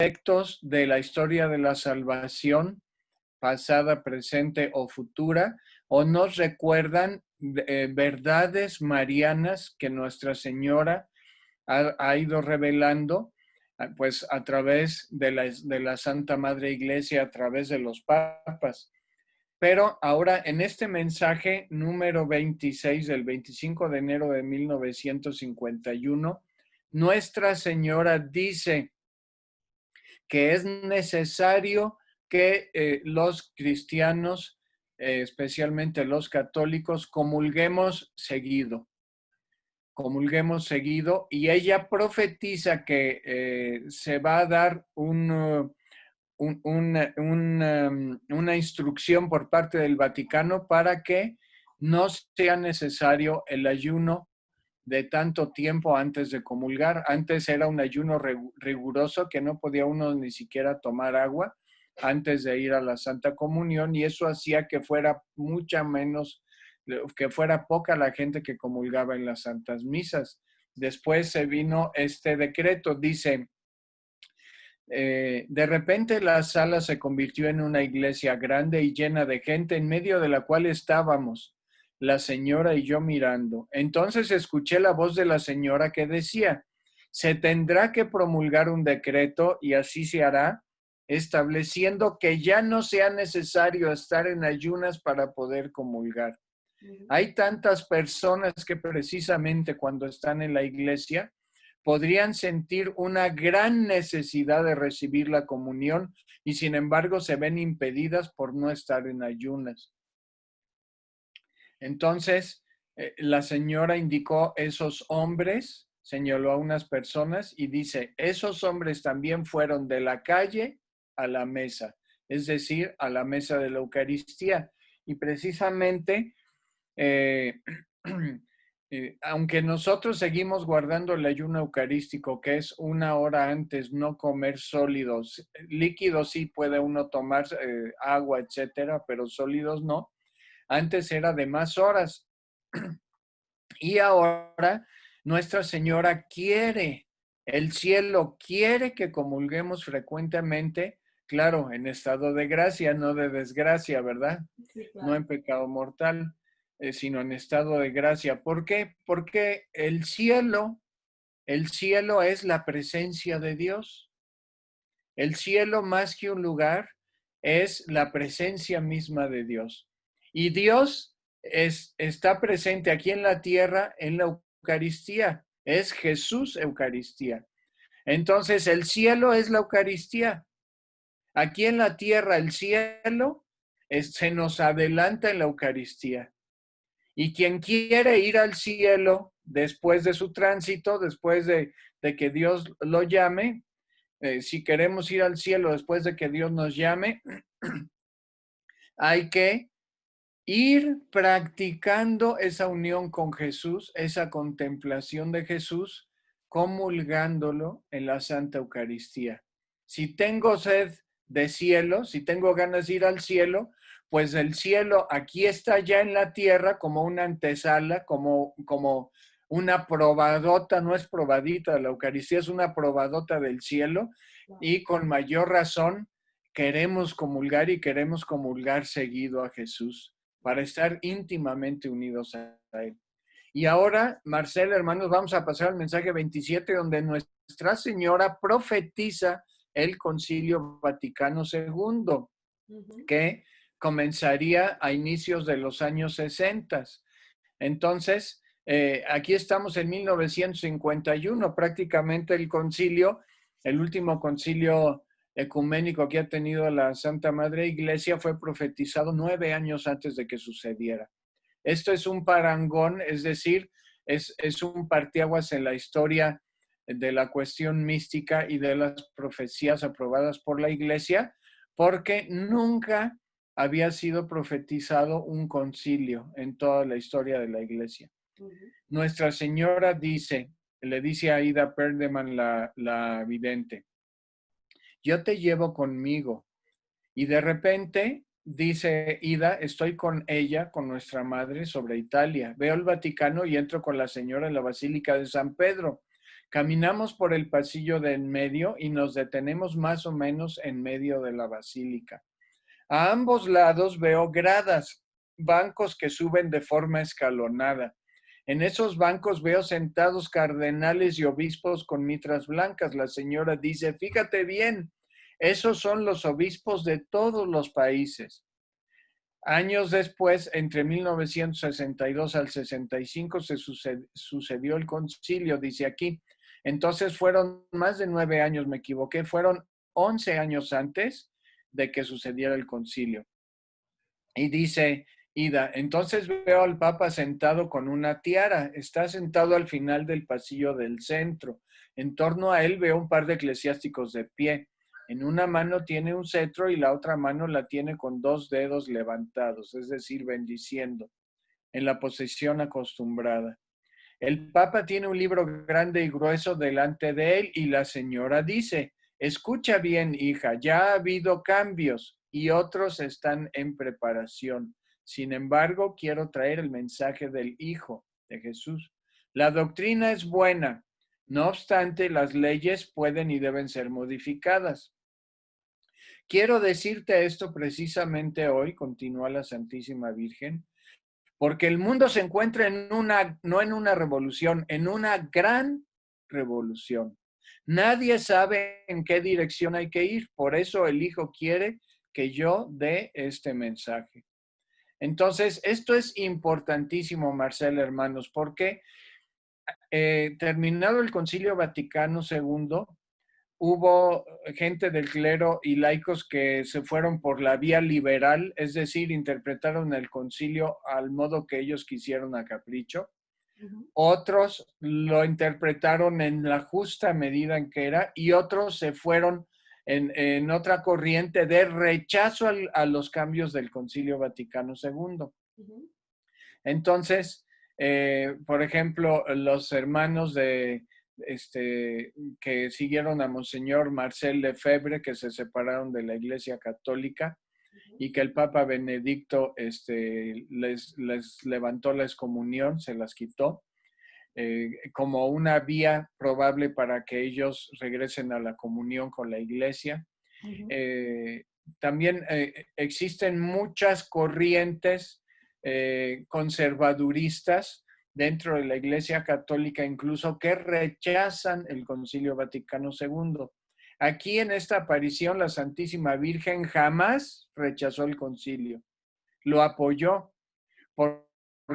aspectos de la historia de la salvación, pasada, presente o futura, o nos recuerdan verdades marianas que Nuestra Señora ha ido revelando pues a través de la Santa Madre Iglesia, a través de los papas. Pero ahora en este mensaje número 26 del 25 de enero de 1951, Nuestra Señora dice que es necesario que los cristianos, especialmente los católicos, comulguemos seguido, y ella profetiza que se va a dar una instrucción por parte del Vaticano para que no sea necesario el ayuno de tanto tiempo antes de comulgar. Antes era un ayuno riguroso que no podía uno ni siquiera tomar agua antes de ir a la Santa Comunión, y eso hacía que fuera que fuera poca la gente que comulgaba en las Santas Misas. Después se vino este decreto, dice: de repente la sala se convirtió en una iglesia grande y llena de gente, en medio de la cual estábamos la señora y yo mirando. Entonces escuché la voz de la señora que decía: se tendrá que promulgar un decreto y así se hará, estableciendo que ya no sea necesario estar en ayunas para poder comulgar. Hay tantas personas que precisamente cuando están en la iglesia podrían sentir una gran necesidad de recibir la comunión y sin embargo se ven impedidas por no estar en ayunas. Entonces, la señora indicó esos hombres, señaló a unas personas y dice: esos hombres también fueron de la calle a la mesa, es decir, a la mesa de la Eucaristía. Y precisamente, aunque nosotros seguimos guardando el ayuno eucarístico, que es 1 hora antes no comer sólidos, líquidos sí puede uno tomar agua, etcétera, pero sólidos no. Antes era de más horas. Y ahora Nuestra Señora quiere, el cielo quiere que comulguemos frecuentemente, claro, en estado de gracia, no de desgracia, ¿verdad? Sí, claro. No en pecado mortal, sino en estado de gracia. ¿Por qué? Porque el cielo es la presencia de Dios. El cielo, más que un lugar, es la presencia misma de Dios. Y Dios está presente aquí en la tierra en la Eucaristía. Es Jesús Eucaristía. Entonces, el cielo es la Eucaristía. Aquí en la tierra, el cielo se nos adelanta en la Eucaristía. Y quien quiere ir al cielo después de su tránsito, después de que Dios lo llame, si queremos ir al cielo después de que Dios nos llame, hay que ir practicando esa unión con Jesús, esa contemplación de Jesús, comulgándolo en la Santa Eucaristía. Si tengo sed de cielo, si tengo ganas de ir al cielo, pues el cielo aquí está ya en la tierra como una antesala, como una probadota, no es probadita, la Eucaristía es una probadota del cielo, y con mayor razón queremos comulgar y queremos comulgar seguido a Jesús para estar íntimamente unidos a Él. Y ahora, Marcela, hermanos, vamos a pasar al mensaje 27, donde Nuestra Señora profetiza el Concilio Vaticano II, que comenzaría a inicios de los años 60. Entonces, aquí estamos en 1951, prácticamente el concilio, el último concilio ecuménico que ha tenido la Santa Madre Iglesia fue profetizado 9 años antes de que sucediera. Esto es un parangón, es decir, es un parteaguas en la historia de la cuestión mística y de las profecías aprobadas por la Iglesia, porque nunca había sido profetizado un concilio en toda la historia de la Iglesia. Nuestra Señora le dice a Ida Perdeman, la vidente: yo te llevo conmigo. Y de repente, dice Ida, estoy con ella, con nuestra madre, sobre Italia. Veo el Vaticano y entro con la señora en la Basílica de San Pedro, Caminamos por el pasillo de en medio y nos detenemos más o menos en medio de la basílica. A ambos lados veo gradas, bancos que suben de forma escalonada. En esos bancos veo sentados cardenales y obispos con mitras blancas. La señora dice, fíjate bien, esos son los obispos de todos los países. Años después, entre 1962 al 65, sucedió el concilio, dice aquí. Entonces fueron más de 9 años, me equivoqué, fueron 11 años antes de que sucediera el concilio. Y dice Ida, entonces veo al Papa sentado con una tiara, está sentado al final del pasillo del centro. En torno a él veo un par de eclesiásticos de pie. En una mano tiene un cetro y la otra mano la tiene con 2 dedos levantados, es decir, bendiciendo, en la posición acostumbrada. El Papa tiene un libro grande y grueso delante de él y la señora dice, escucha bien, hija, ya ha habido cambios y otros están en preparación. Sin embargo, quiero traer el mensaje del Hijo de Jesús. La doctrina es buena, no obstante, las leyes pueden y deben ser modificadas. Quiero decirte esto precisamente hoy, continúa la Santísima Virgen, porque el mundo se encuentra no en una revolución, en una gran revolución. Nadie sabe en qué dirección hay que ir, por eso el Hijo quiere que yo dé este mensaje. Entonces, esto es importantísimo, Marcela, hermanos, porque terminado el Concilio Vaticano II, hubo gente del clero y laicos que se fueron por la vía liberal, es decir, interpretaron el concilio al modo que ellos quisieron a capricho. Otros lo interpretaron en la justa medida en que era y otros se fueron en otra corriente de rechazo a los cambios del Concilio Vaticano II. Entonces, por ejemplo, los hermanos que siguieron a Monseñor Marcel Lefebvre, que se separaron de la Iglesia Católica y que el Papa Benedicto les levantó la excomunión, se las quitó, como una vía probable para que ellos regresen a la comunión con la Iglesia. También existen muchas corrientes conservaduristas dentro de la Iglesia Católica, incluso que rechazan el Concilio Vaticano II. Aquí en esta aparición, la Santísima Virgen jamás rechazó el concilio, lo apoyó. ¿Por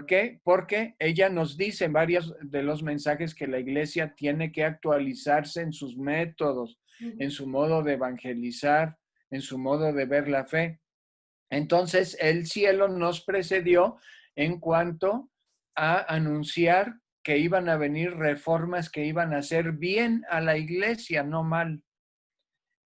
qué? Porque ella nos dice en varios de los mensajes que la Iglesia tiene que actualizarse en sus métodos, en su modo de evangelizar, en su modo de ver la fe. Entonces, el cielo nos precedió en cuanto a anunciar que iban a venir reformas que iban a hacer bien a la Iglesia, no mal.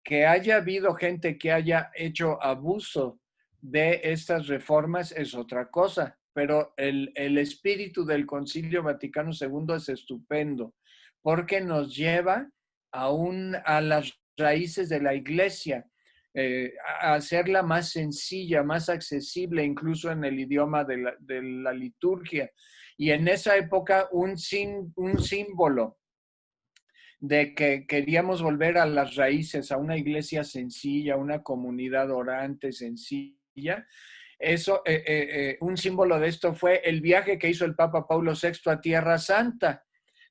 Que haya habido gente que haya hecho abuso de estas reformas es otra cosa, pero el espíritu del Concilio Vaticano II es estupendo porque nos lleva a las raíces de la Iglesia, a hacerla más sencilla, más accesible, incluso en el idioma de la liturgia. Y en esa época un símbolo de que queríamos volver a las raíces, a una iglesia sencilla, una comunidad orante sencilla. Eso, un símbolo de esto fue el viaje que hizo el Papa Paulo VI a Tierra Santa,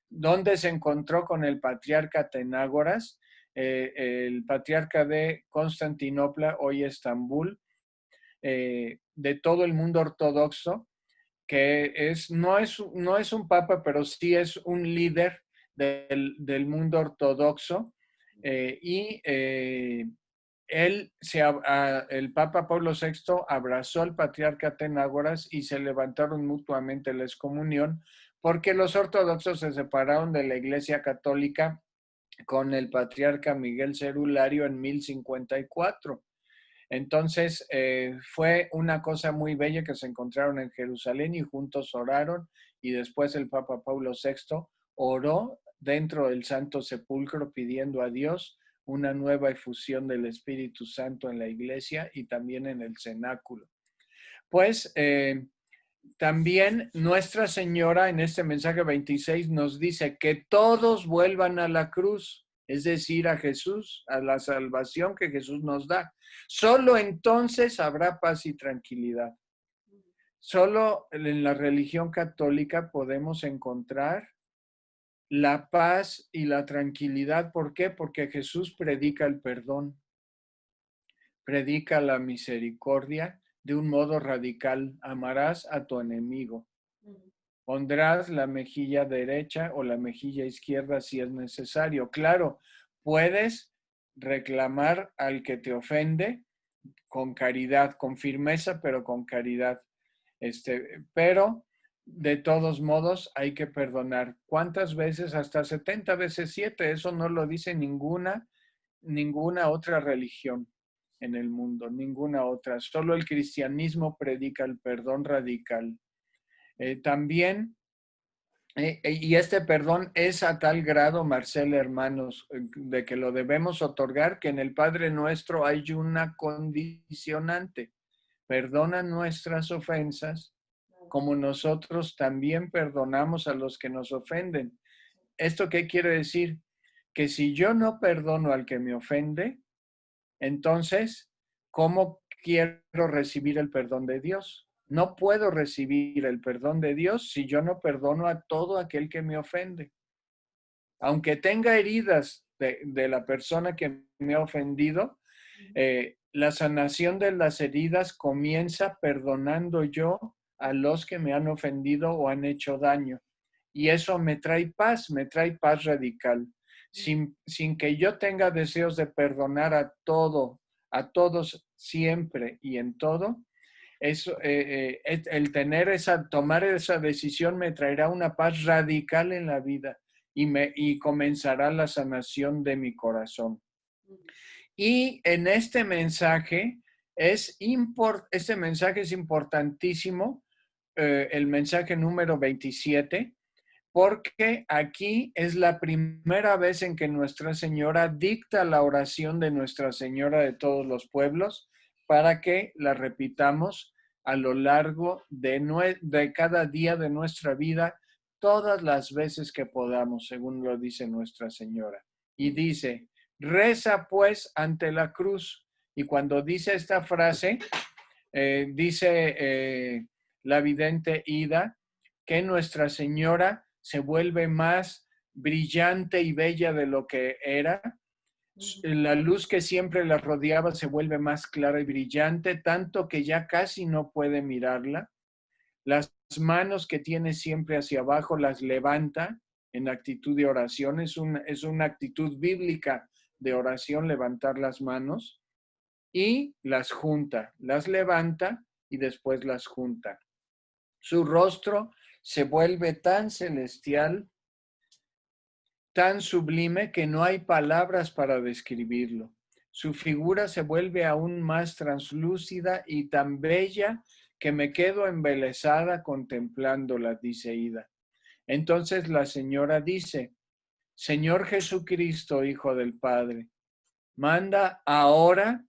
donde se encontró con el patriarca Atenágoras, el patriarca de Constantinopla, hoy Estambul, de todo el mundo ortodoxo, que no es un papa, pero sí es un líder del mundo ortodoxo. El Papa Pablo VI abrazó al patriarca Atenágoras y se levantaron mutuamente la excomunión porque los ortodoxos se separaron de la Iglesia Católica con el patriarca Miguel Cerulario en 1054. Entonces, fue una cosa muy bella que se encontraron en Jerusalén y juntos oraron y después el Papa Pablo VI oró dentro del Santo Sepulcro pidiendo a Dios una nueva efusión del Espíritu Santo en la iglesia y también en el cenáculo. Pues También Nuestra Señora en este mensaje 26 nos dice que todos vuelvan a la cruz, es decir, a Jesús, a la salvación que Jesús nos da. Solo entonces habrá paz y tranquilidad. Solo en la religión católica podemos encontrar la paz y la tranquilidad. ¿Por qué? Porque Jesús predica el perdón, predica la misericordia de un modo radical. Amarás a tu enemigo. Pondrás la mejilla derecha o la mejilla izquierda si es necesario. Claro, puedes reclamar al que te ofende con caridad, con firmeza, pero con caridad. Pero de todos modos hay que perdonar. ¿Cuántas veces? Hasta 70 veces 7. Eso no lo dice ninguna otra religión en el mundo, ninguna otra. Solo el cristianismo predica el perdón radical. También, y este perdón es a tal grado, Marcela, hermanos, de que lo debemos otorgar, que en el Padre Nuestro hay una condicionante. Perdona nuestras ofensas, como nosotros también perdonamos a los que nos ofenden. ¿Esto qué quiere decir? Que si yo no perdono al que me ofende, entonces, ¿cómo quiero recibir el perdón de Dios? No puedo recibir el perdón de Dios si yo no perdono a todo aquel que me ofende. Aunque tenga heridas de la persona que me ha ofendido, la sanación de las heridas comienza perdonando yo a los que me han ofendido o han hecho daño. Y eso me trae paz radical. Sin que yo tenga deseos de perdonar a todos siempre y en todo, eso, tomar esa decisión me traerá una paz radical en la vida y comenzará la sanación de mi corazón. Y en este mensaje este mensaje es importantísimo, el mensaje número 27, porque aquí es la primera vez en que Nuestra Señora dicta la oración de Nuestra Señora de todos los pueblos para que la repitamos a lo largo de cada día de nuestra vida, todas las veces que podamos, según lo dice Nuestra Señora. Y dice: reza pues ante la cruz. Y cuando dice esta frase, dice la vidente Ida, que Nuestra Señora se vuelve más brillante y bella de lo que era. La luz que siempre la rodeaba se vuelve más clara y brillante, tanto que ya casi no puede mirarla. Las manos que tiene siempre hacia abajo las levanta en actitud de oración. Es una actitud bíblica de oración, levantar las manos, y las junta, las levanta y después las junta. Su rostro se vuelve tan celestial, tan sublime, que no hay palabras para describirlo. Su figura se vuelve aún más translúcida y tan bella que me quedo embelesada contemplándola, dice Ida. Entonces la señora dice: Señor Jesucristo, Hijo del Padre, manda ahora,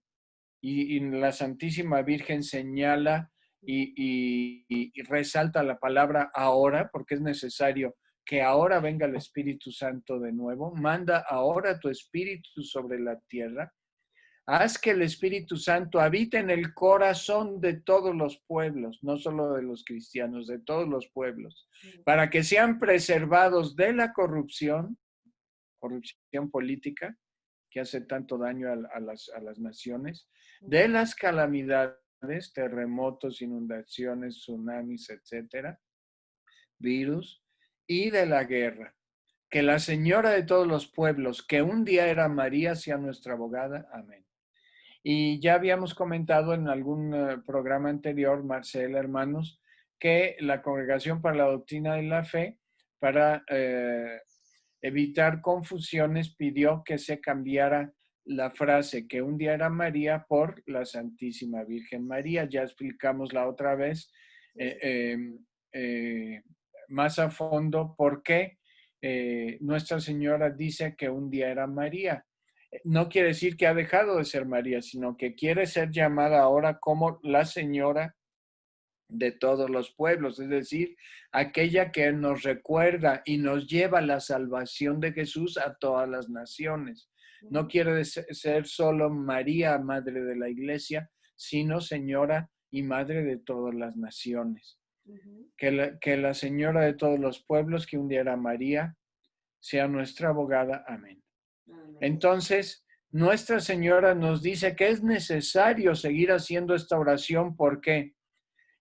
y la Santísima Virgen señala y resalta la palabra ahora, porque es necesario que ahora venga el Espíritu Santo de nuevo. Manda ahora tu Espíritu sobre la tierra. Haz que el Espíritu Santo habite en el corazón de todos los pueblos, no solo de los cristianos, de todos los pueblos, para que sean preservados de la corrupción política, que hace tanto daño a las naciones, de las calamidades, terremotos, inundaciones, tsunamis, etcétera, virus, y de la guerra. Que la Señora de todos los pueblos, que un día era María, sea nuestra abogada. Amén. Y ya habíamos comentado en algún programa anterior, Marcela, hermanos, que la Congregación para la Doctrina de la Fe, para evitar confusiones, pidió que se cambiara la frase que un día era María por la Santísima Virgen María. Ya explicamos la otra vez más a fondo por qué Nuestra Señora dice que un día era María. No quiere decir que ha dejado de ser María, sino que quiere ser llamada ahora como la Señora de todos los pueblos, es decir, aquella que nos recuerda y nos lleva la salvación de Jesús a todas las naciones. No quiere ser solo María, Madre de la Iglesia, sino Señora y Madre de todas las naciones. Que la Señora de todos los pueblos, que un día era María, sea nuestra abogada. Amén. Entonces, Nuestra Señora nos dice que es necesario seguir haciendo esta oración. ¿Por qué?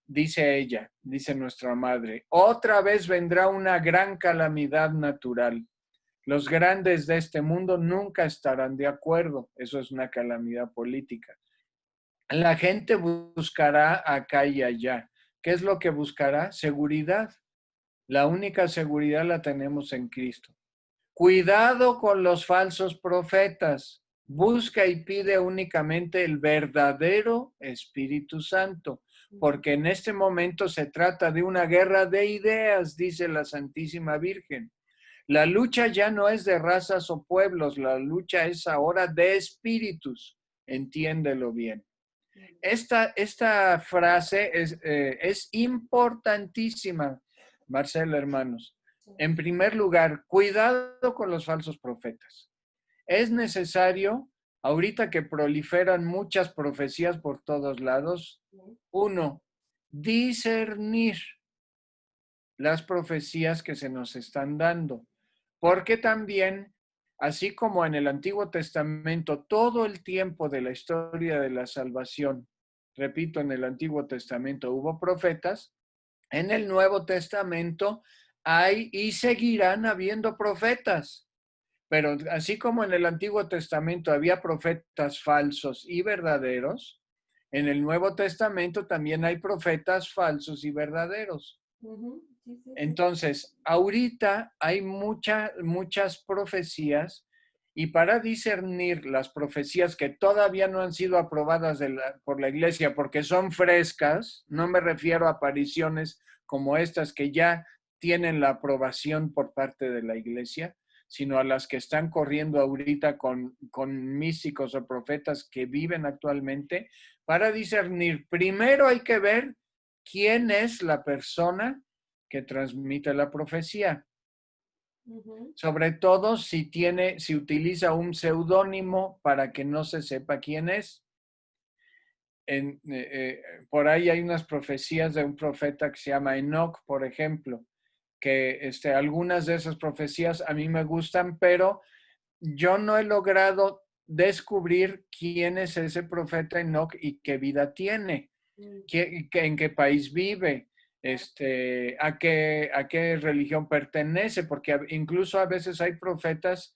Dice ella, dice nuestra Madre, otra vez vendrá una gran calamidad natural. Los grandes de este mundo nunca estarán de acuerdo. Eso es una calamidad política. La gente buscará acá y allá. ¿Qué es lo que buscará? Seguridad. La única seguridad la tenemos en Cristo. Cuidado con los falsos profetas. Busca y pide únicamente el verdadero Espíritu Santo, porque en este momento se trata de una guerra de ideas, dice la Santísima Virgen. La lucha ya no es de razas o pueblos, la lucha es ahora de espíritus. Entiéndelo bien. Esta frase es importantísima, Marcela, hermanos. En primer lugar, cuidado con los falsos profetas. Es necesario, ahorita que proliferan muchas profecías por todos lados, uno, discernir las profecías que se nos están dando. Porque también, así como en el Antiguo Testamento, todo el tiempo de la historia de la salvación, repito, en el Antiguo Testamento hubo profetas, en el Nuevo Testamento hay y seguirán habiendo profetas. Pero así como en el Antiguo Testamento había profetas falsos y verdaderos, en el Nuevo Testamento también hay profetas falsos y verdaderos. Entonces, ahorita hay muchas profecías, y para discernir las profecías que todavía no han sido aprobadas por la iglesia porque son frescas, no me refiero a apariciones como estas que ya tienen la aprobación por parte de la iglesia, sino a las que están corriendo ahorita con místicos o profetas que viven actualmente. Para discernir, primero hay que ver quién es la persona que transmite la profecía. Sobre todo si utiliza un seudónimo para que no se sepa quién es. Por ahí hay unas profecías de un profeta que se llama Enoch, por ejemplo, que algunas de esas profecías a mí me gustan, pero yo no he logrado descubrir quién es ese profeta Enoch y qué vida tiene, en qué país vive, a qué religión pertenece, porque incluso a veces hay profetas,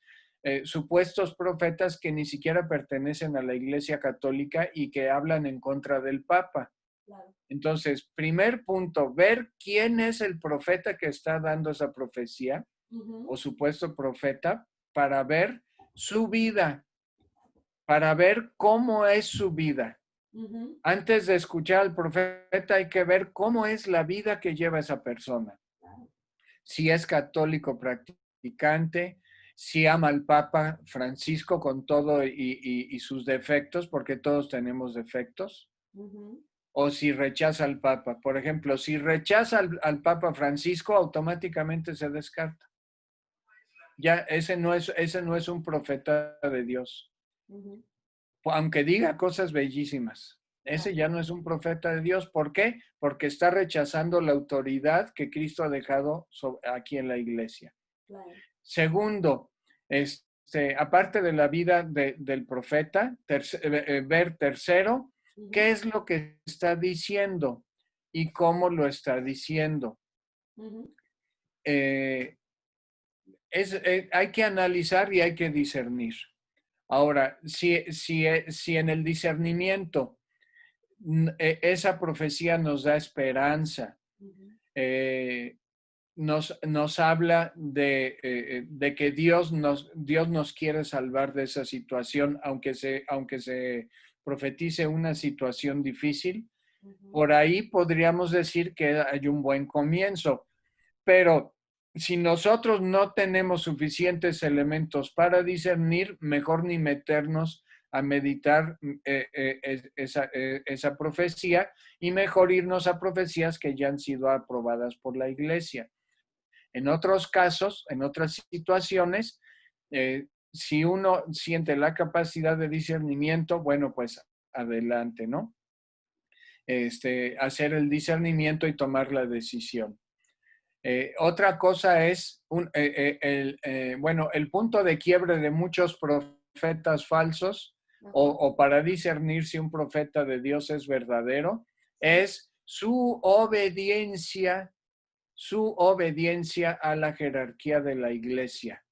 supuestos profetas que ni siquiera pertenecen a la Iglesia Católica y que hablan en contra del Papa. Claro. Entonces, primer punto, ver quién es el profeta que está dando esa profecía o supuesto profeta, para ver su vida, para ver cómo es su vida. Antes de escuchar al profeta hay que ver cómo es la vida que lleva esa persona. Si es católico practicante, si ama al Papa Francisco con todo y sus defectos, porque todos tenemos defectos, o si rechaza al Papa. Por ejemplo, si rechaza al Papa Francisco, automáticamente se descarta. Ya ese no es un profeta de Dios. Aunque diga cosas bellísimas. Ese ya no es un profeta de Dios. ¿Por qué? Porque está rechazando la autoridad que Cristo ha dejado aquí en la iglesia. Claro. Segundo, aparte de la vida del profeta, ver tercero, ¿qué es lo que está diciendo y cómo lo está diciendo? Hay que analizar y hay que discernir. Ahora, si en el discernimiento esa profecía nos da esperanza, nos habla de que Dios nos quiere salvar de esa situación, aunque se profetice una situación difícil, por ahí podríamos decir que hay un buen comienzo. Pero si nosotros no tenemos suficientes elementos para discernir, mejor ni meternos a meditar esa profecía y mejor irnos a profecías que ya han sido aprobadas por la iglesia. En otros casos, en otras situaciones, si uno siente la capacidad de discernimiento, bueno, pues adelante, ¿no? Hacer el discernimiento y tomar la decisión. Otra cosa es, bueno, el punto de quiebre de muchos profetas falsos o para discernir si un profeta de Dios es verdadero, es su obediencia a la jerarquía de la iglesia,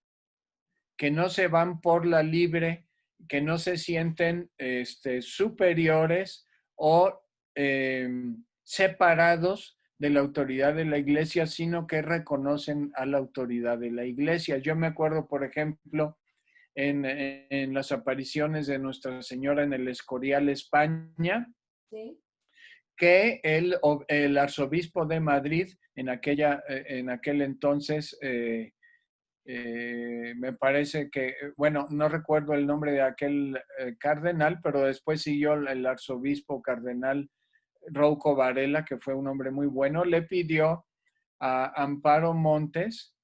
que no se van por la libre, que no se sienten superiores o separados de la autoridad de la iglesia, sino que reconocen a la autoridad de la iglesia. Yo me acuerdo, por ejemplo, en las apariciones de Nuestra Señora en el Escorial, España, ¿sí? Que el arzobispo de Madrid en aquel entonces, me parece que, bueno, no recuerdo el nombre de aquel cardenal, pero después siguió el arzobispo cardenal Rouco Varela, que fue un hombre muy bueno, le pidió a Amparo Montes,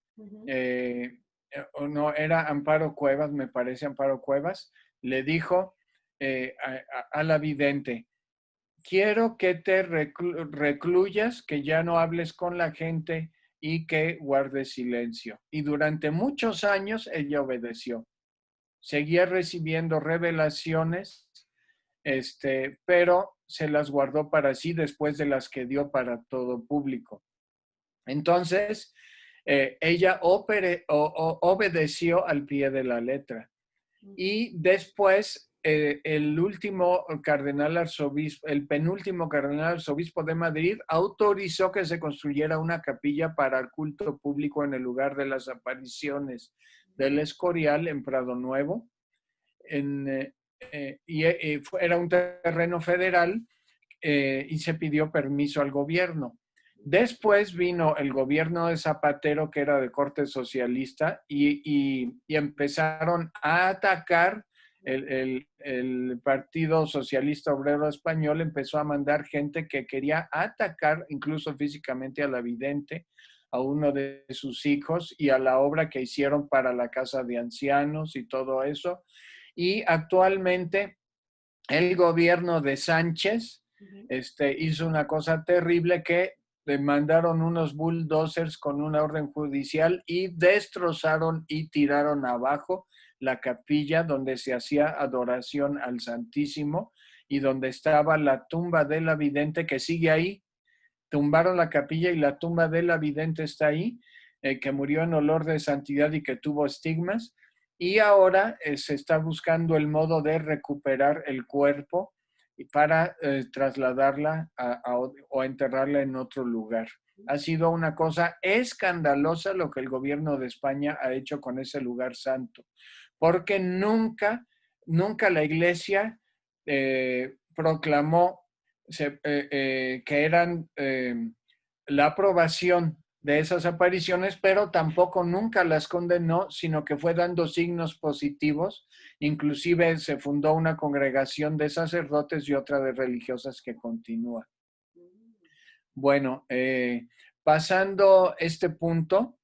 no, era Amparo Cuevas, me parece Amparo Cuevas, le dijo a la vidente: quiero que te recluyas, que ya no hables con la gente y que guardes silencio. Y durante muchos años ella obedeció. Seguía recibiendo revelaciones, pero se las guardó para sí después de las que dio para todo público. Entonces, ella obedeció al pie de la letra. Y después, el penúltimo cardenal arzobispo de Madrid autorizó que se construyera una capilla para el culto público en el lugar de las apariciones del Escorial en Prado Nuevo. Era un terreno federal y se pidió permiso al gobierno. Después vino el gobierno de Zapatero, que era de corte socialista, y empezaron a atacar. El Partido Socialista Obrero Español empezó a mandar gente que quería atacar incluso físicamente a la vidente, a uno de sus hijos y a la obra que hicieron para la casa de ancianos y todo eso. Y actualmente el gobierno de Sánchez hizo una cosa terrible, que le mandaron unos bulldozers con una orden judicial y destrozaron y tiraron abajo la capilla donde se hacía adoración al Santísimo y donde estaba la tumba de la vidente, que sigue ahí. Tumbaron la capilla y la tumba de la vidente está ahí, que murió en olor de santidad y que tuvo estigmas. Y ahora se está buscando el modo de recuperar el cuerpo para trasladarla o enterrarla en otro lugar. Ha sido una cosa escandalosa lo que el gobierno de España ha hecho con ese lugar santo, porque nunca la iglesia proclamó que eran la aprobación de esas apariciones, pero tampoco nunca las condenó, sino que fue dando signos positivos. Inclusive se fundó una congregación de sacerdotes y otra de religiosas que continúa. Bueno, pasando este punto,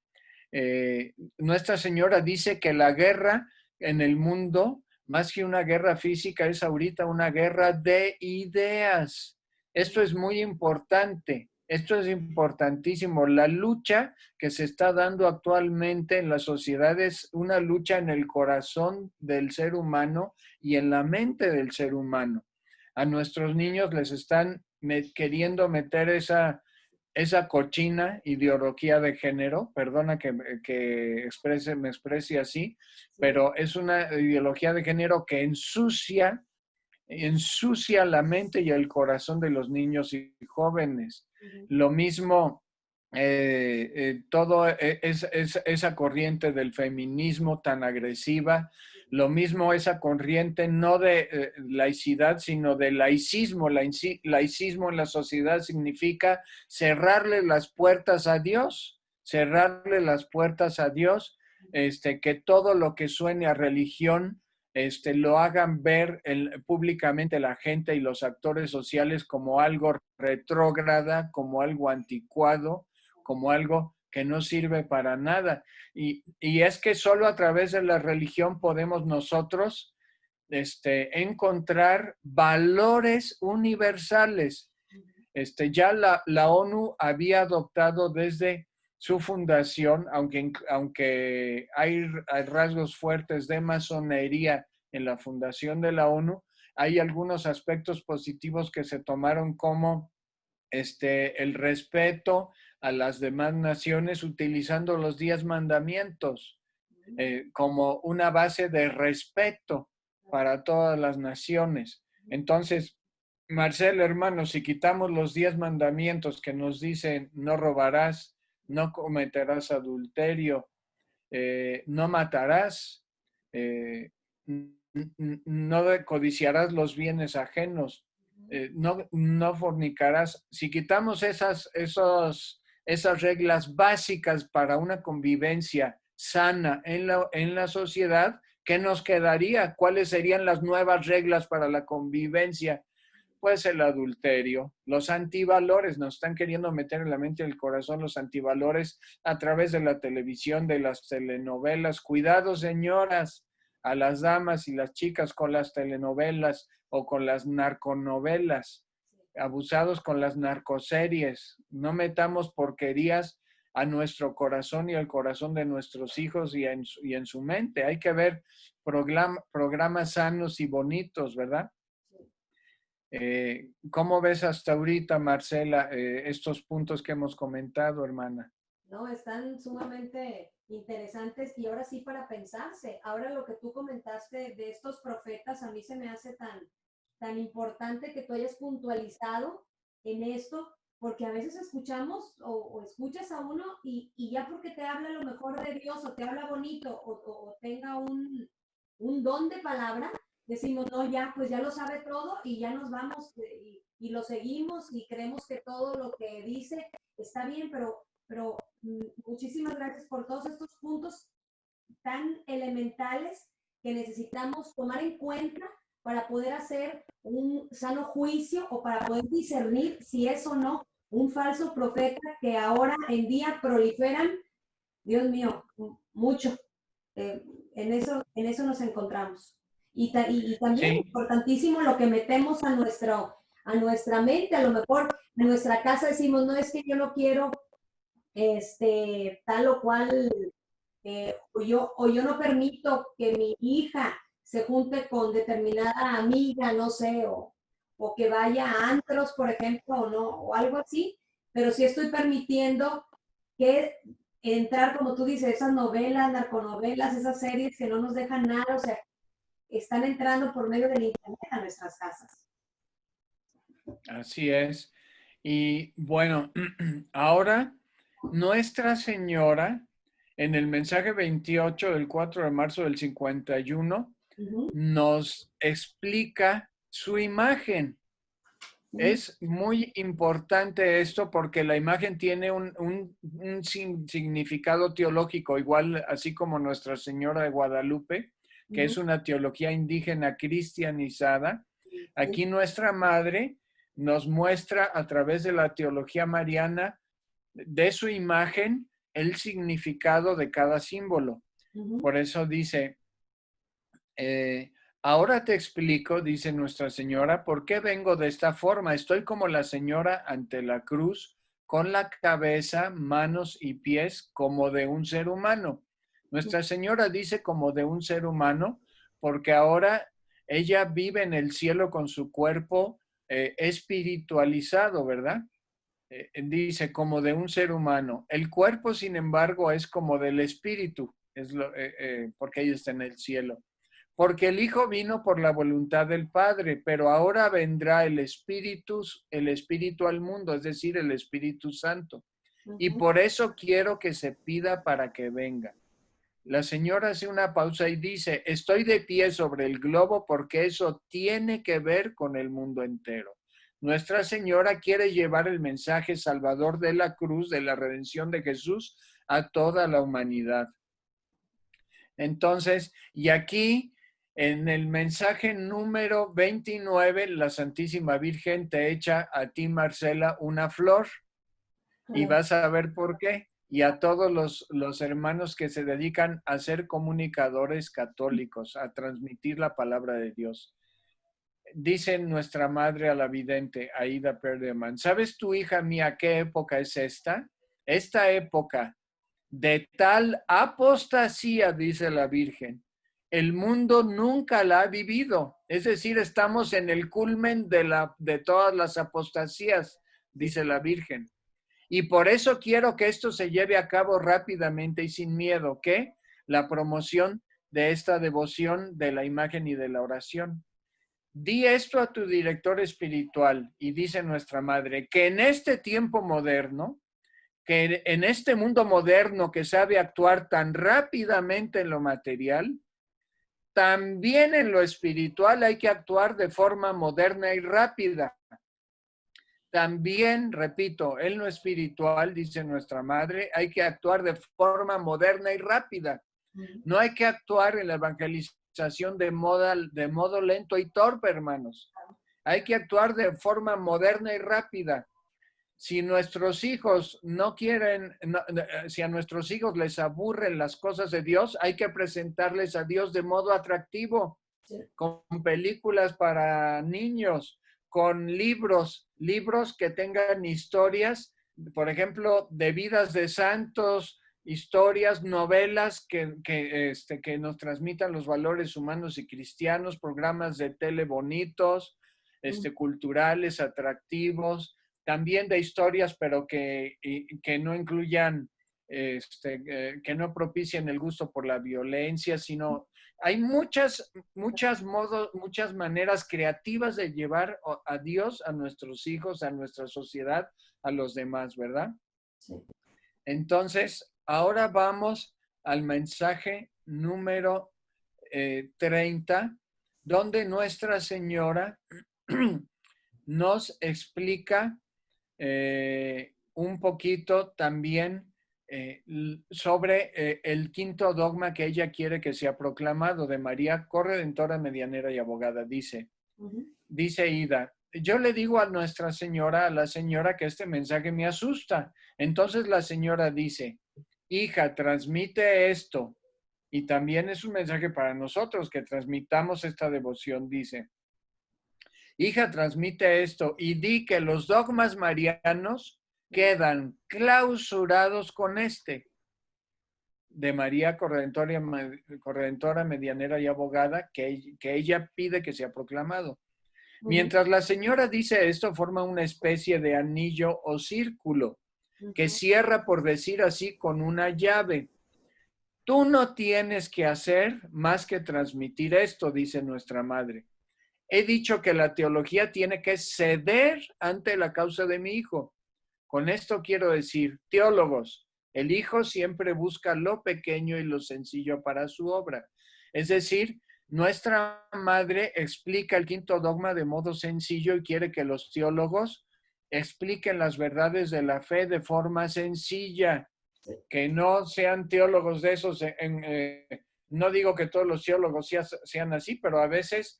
Nuestra Señora dice que la guerra en el mundo, más que una guerra física, es ahorita una guerra de ideas. Esto es muy importante. Esto es importantísimo. La lucha que se está dando actualmente en la sociedad es una lucha en el corazón del ser humano y en la mente del ser humano. A nuestros niños les están queriendo meter esa cochina ideología de género, perdona que me exprese así, pero es una ideología de género que ensucia la mente y el corazón de los niños y jóvenes. Lo mismo, todo esa corriente del feminismo tan agresiva, lo mismo esa corriente no de laicidad, sino de laicismo. Laicismo en la sociedad significa cerrarle las puertas a Dios, que todo lo que suene a religión lo hagan ver públicamente la gente y los actores sociales como algo retrógrada, como algo anticuado, como algo que no sirve para nada. Y es que solo a través de la religión podemos nosotros encontrar valores universales. Ya la ONU había adoptado desde su fundación, aunque hay rasgos fuertes de masonería en la fundación de la ONU, hay algunos aspectos positivos que se tomaron como el respeto a las demás naciones utilizando los 10 mandamientos como una base de respeto para todas las naciones. Entonces, Marcelo, hermano, si quitamos los 10 mandamientos que nos dicen no robarás, no cometerás adulterio, no matarás, no codiciarás los bienes ajenos, no fornicarás. Si quitamos esas reglas básicas para una convivencia sana en la sociedad, ¿qué nos quedaría? ¿Cuáles serían las nuevas reglas para la convivencia? Pues el adulterio, los antivalores, nos están queriendo meter en la mente y el corazón los antivalores a través de la televisión, de las telenovelas. Cuidado, señoras, a las damas y las chicas con las telenovelas o con las narconovelas, abusados con las narcoseries. No metamos porquerías a nuestro corazón y al corazón de nuestros hijos y en su mente. Hay que ver programas sanos y bonitos, ¿verdad? ¿Cómo ves hasta ahorita, Marcela, estos puntos que hemos comentado, hermana? No, están sumamente interesantes y ahora sí para pensarse. Ahora lo que tú comentaste de estos profetas, a mí se me hace tan importante que tú hayas puntualizado en esto, porque a veces escuchamos o escuchas a uno y ya porque te habla lo mejor de Dios o te habla bonito o tenga un don de palabra, decimos, no, ya, pues ya lo sabe todo y ya nos vamos y lo seguimos y creemos que todo lo que dice está bien, pero muchísimas gracias por todos estos puntos tan elementales que necesitamos tomar en cuenta para poder hacer un sano juicio o para poder discernir si es o no un falso profeta que ahora en día proliferan, Dios mío, mucho. Eh, en eso nos encontramos. Y también Sí, importantísimo lo que metemos a nuestra mente, a lo mejor en nuestra casa decimos, no es que yo no quiero tal o cual, o yo no permito que mi hija se junte con determinada amiga, no sé, o que vaya a antros, por ejemplo, o no, o algo así, pero sí estoy permitiendo que entrar, como tú dices, esas novelas, narconovelas, esas series que no nos dejan nada, o sea, están entrando por medio del internet a nuestras casas. así es. Y bueno, ahora Nuestra Señora, en el mensaje 28 del 4 de marzo del 51, Ujú, nos explica su imagen. ujú, Es muy importante esto porque la imagen tiene un significado teológico, igual así como Nuestra Señora de Guadalupe, que ujú, es una teología indígena cristianizada. sí, Aquí nuestra Madre nos muestra a través de la teología mariana de su imagen el significado de cada símbolo. ujú, Por eso dice, ahora te explico, dice Nuestra Señora, por qué vengo de esta forma. Estoy como la señora ante la cruz, con la cabeza, manos y pies como de un ser humano. Nuestra Señora dice como de un ser humano, porque ahora ella vive en el cielo con su cuerpo espiritualizado, ¿verdad? Dice como de un ser humano. El cuerpo, sin embargo, es como del espíritu, porque ella está en el cielo. Porque el Hijo vino por la voluntad del Padre, pero ahora vendrá el Espíritu al mundo, es decir, el Espíritu Santo. Y ujú. por eso quiero que se pida para que venga. La señora hace una pausa y dice, estoy de pie sobre el globo porque eso tiene que ver con el mundo entero. Nuestra Señora quiere llevar el mensaje salvador de la cruz, de la redención de Jesús, a toda la humanidad. Entonces, y aquí En el mensaje número 29, la Santísima Virgen te echa a ti, Marcela, una flor y vas a ver por qué. Y a todos los hermanos que se dedican a ser comunicadores católicos, a transmitir la palabra de Dios. Dice nuestra madre a la vidente, Aida Perdeman, ¿sabes tú, hija mía, qué época es esta? Esta época de tal apostasía, dice la Virgen, el mundo nunca la ha vivido. Es decir, estamos en el culmen de todas las apostasías, dice la Virgen. Y por eso quiero que esto se lleve a cabo rápidamente y sin miedo, que la promoción de esta devoción de la imagen y de la oración. Di esto a tu director espiritual y dice nuestra madre, que en este tiempo moderno, que en este mundo moderno que sabe actuar tan rápidamente en lo material, también en lo espiritual hay que actuar de forma moderna y rápida. También, repito, en lo espiritual, dice nuestra madre, hay que actuar de forma moderna y rápida. No hay que actuar en la evangelización de modo lento y torpe, hermanos. Hay que actuar de forma moderna y rápida. Si nuestros hijos no quieren, si a nuestros hijos les aburren las cosas de Dios, hay que presentarles a Dios de modo atractivo, con películas para niños, con libros que tengan historias, por ejemplo, de vidas de santos, historias, novelas que nos transmitan los valores humanos y cristianos, programas de tele bonitos, culturales, atractivos, también de historias, pero que no incluyan, que no propicien el gusto por la violencia, sino hay muchas maneras creativas de llevar a Dios a nuestros hijos, a nuestra sociedad, a los demás, ¿verdad? Sí. Entonces, ahora vamos al mensaje número 30, donde Nuestra Señora nos explica un poquito también sobre el quinto dogma que ella quiere que sea proclamado de María Corredentora, Medianera y Abogada. Dice Ida, yo le digo a Nuestra Señora, a la señora, que este mensaje me asusta. Entonces la señora dice, hija, transmite esto. Y también es un mensaje para nosotros que transmitamos esta devoción, dice. Hija, transmite esto y di que los dogmas marianos quedan clausurados con este de María Corredentora, Medianera y Abogada, que ella pide que sea proclamado. Mientras la señora dice esto, forma una especie de anillo o círculo que cierra, por decir así, con una llave. Tú no tienes que hacer más que transmitir esto, dice nuestra madre. He dicho que la teología tiene que ceder ante la causa de mi hijo. Con esto quiero decir, teólogos, el hijo siempre busca lo pequeño y lo sencillo para su obra. Es decir, nuestra madre explica el quinto dogma de modo sencillo y quiere que los teólogos expliquen las verdades de la fe de forma sencilla, que no sean teólogos de esos. No digo que todos los teólogos sean así, pero a veces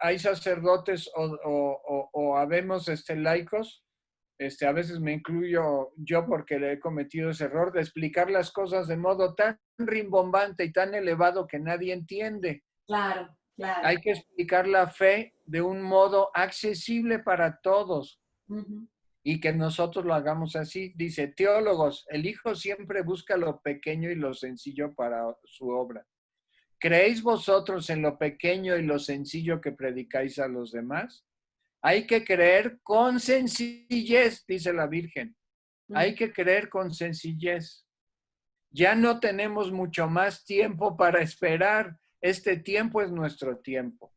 hay sacerdotes o habemos laicos, a veces me incluyo yo porque le he cometido ese error de explicar las cosas de modo tan rimbombante y tan elevado que nadie entiende. Claro. Hay que explicar la fe de un modo accesible para todos y que nosotros lo hagamos así. Dice, teólogos, el hijo siempre busca lo pequeño y lo sencillo para su obra. ¿Creéis vosotros en lo pequeño y lo sencillo que predicáis a los demás? Hay que creer con sencillez, dice la Virgen. Hay que creer con sencillez. Ya no tenemos mucho más tiempo para esperar. Este tiempo es nuestro tiempo.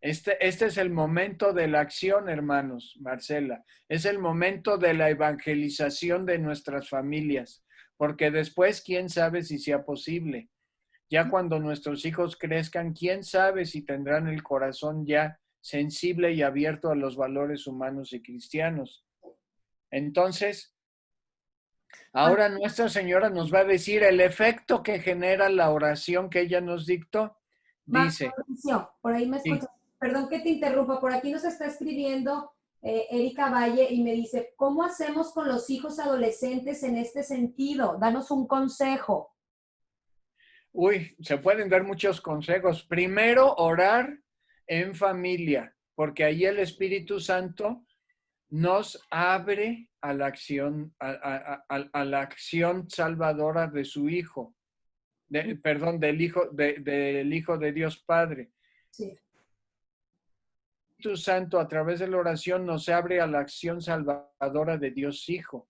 Este es el momento de la acción, hermanos, Marcela. Es el momento de la evangelización de nuestras familias, porque después, quién sabe si sea posible. Ya cuando nuestros hijos crezcan, quién sabe si tendrán el corazón ya sensible y abierto a los valores humanos y cristianos. Entonces, ahora Nuestra Señora nos va a decir el efecto que genera la oración que ella nos dictó. Dice, Mauricio, por ahí me y, escuchas. Perdón que te interrumpa, por aquí nos está escribiendo Erika Valle y me dice, ¿cómo hacemos con los hijos adolescentes en este sentido? Danos un consejo. uy, se pueden dar muchos consejos. Primero, orar en familia, porque ahí el Espíritu Santo nos abre a la acción, a la acción salvadora de su Hijo, perdón, del Hijo de Dios Padre. Sí. El Espíritu Santo a través de la oración nos abre a la acción salvadora de Dios Hijo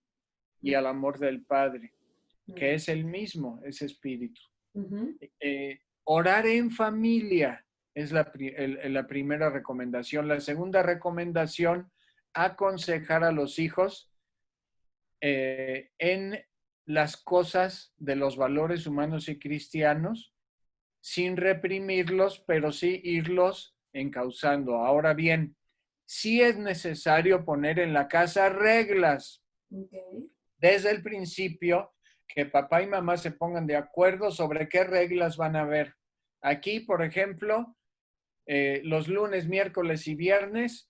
y al amor del Padre, que es el mismo, ese Espíritu. Orar en familia es la primera recomendación. La segunda recomendación, aconsejar a los hijos en las cosas de los valores humanos y cristianos, sin reprimirlos, pero sí irlos encauzando. Ahora bien, sí es necesario poner en la casa reglas. Desde el principio, que papá y mamá se pongan de acuerdo sobre qué reglas van a haber. Aquí, por ejemplo, los lunes, miércoles y viernes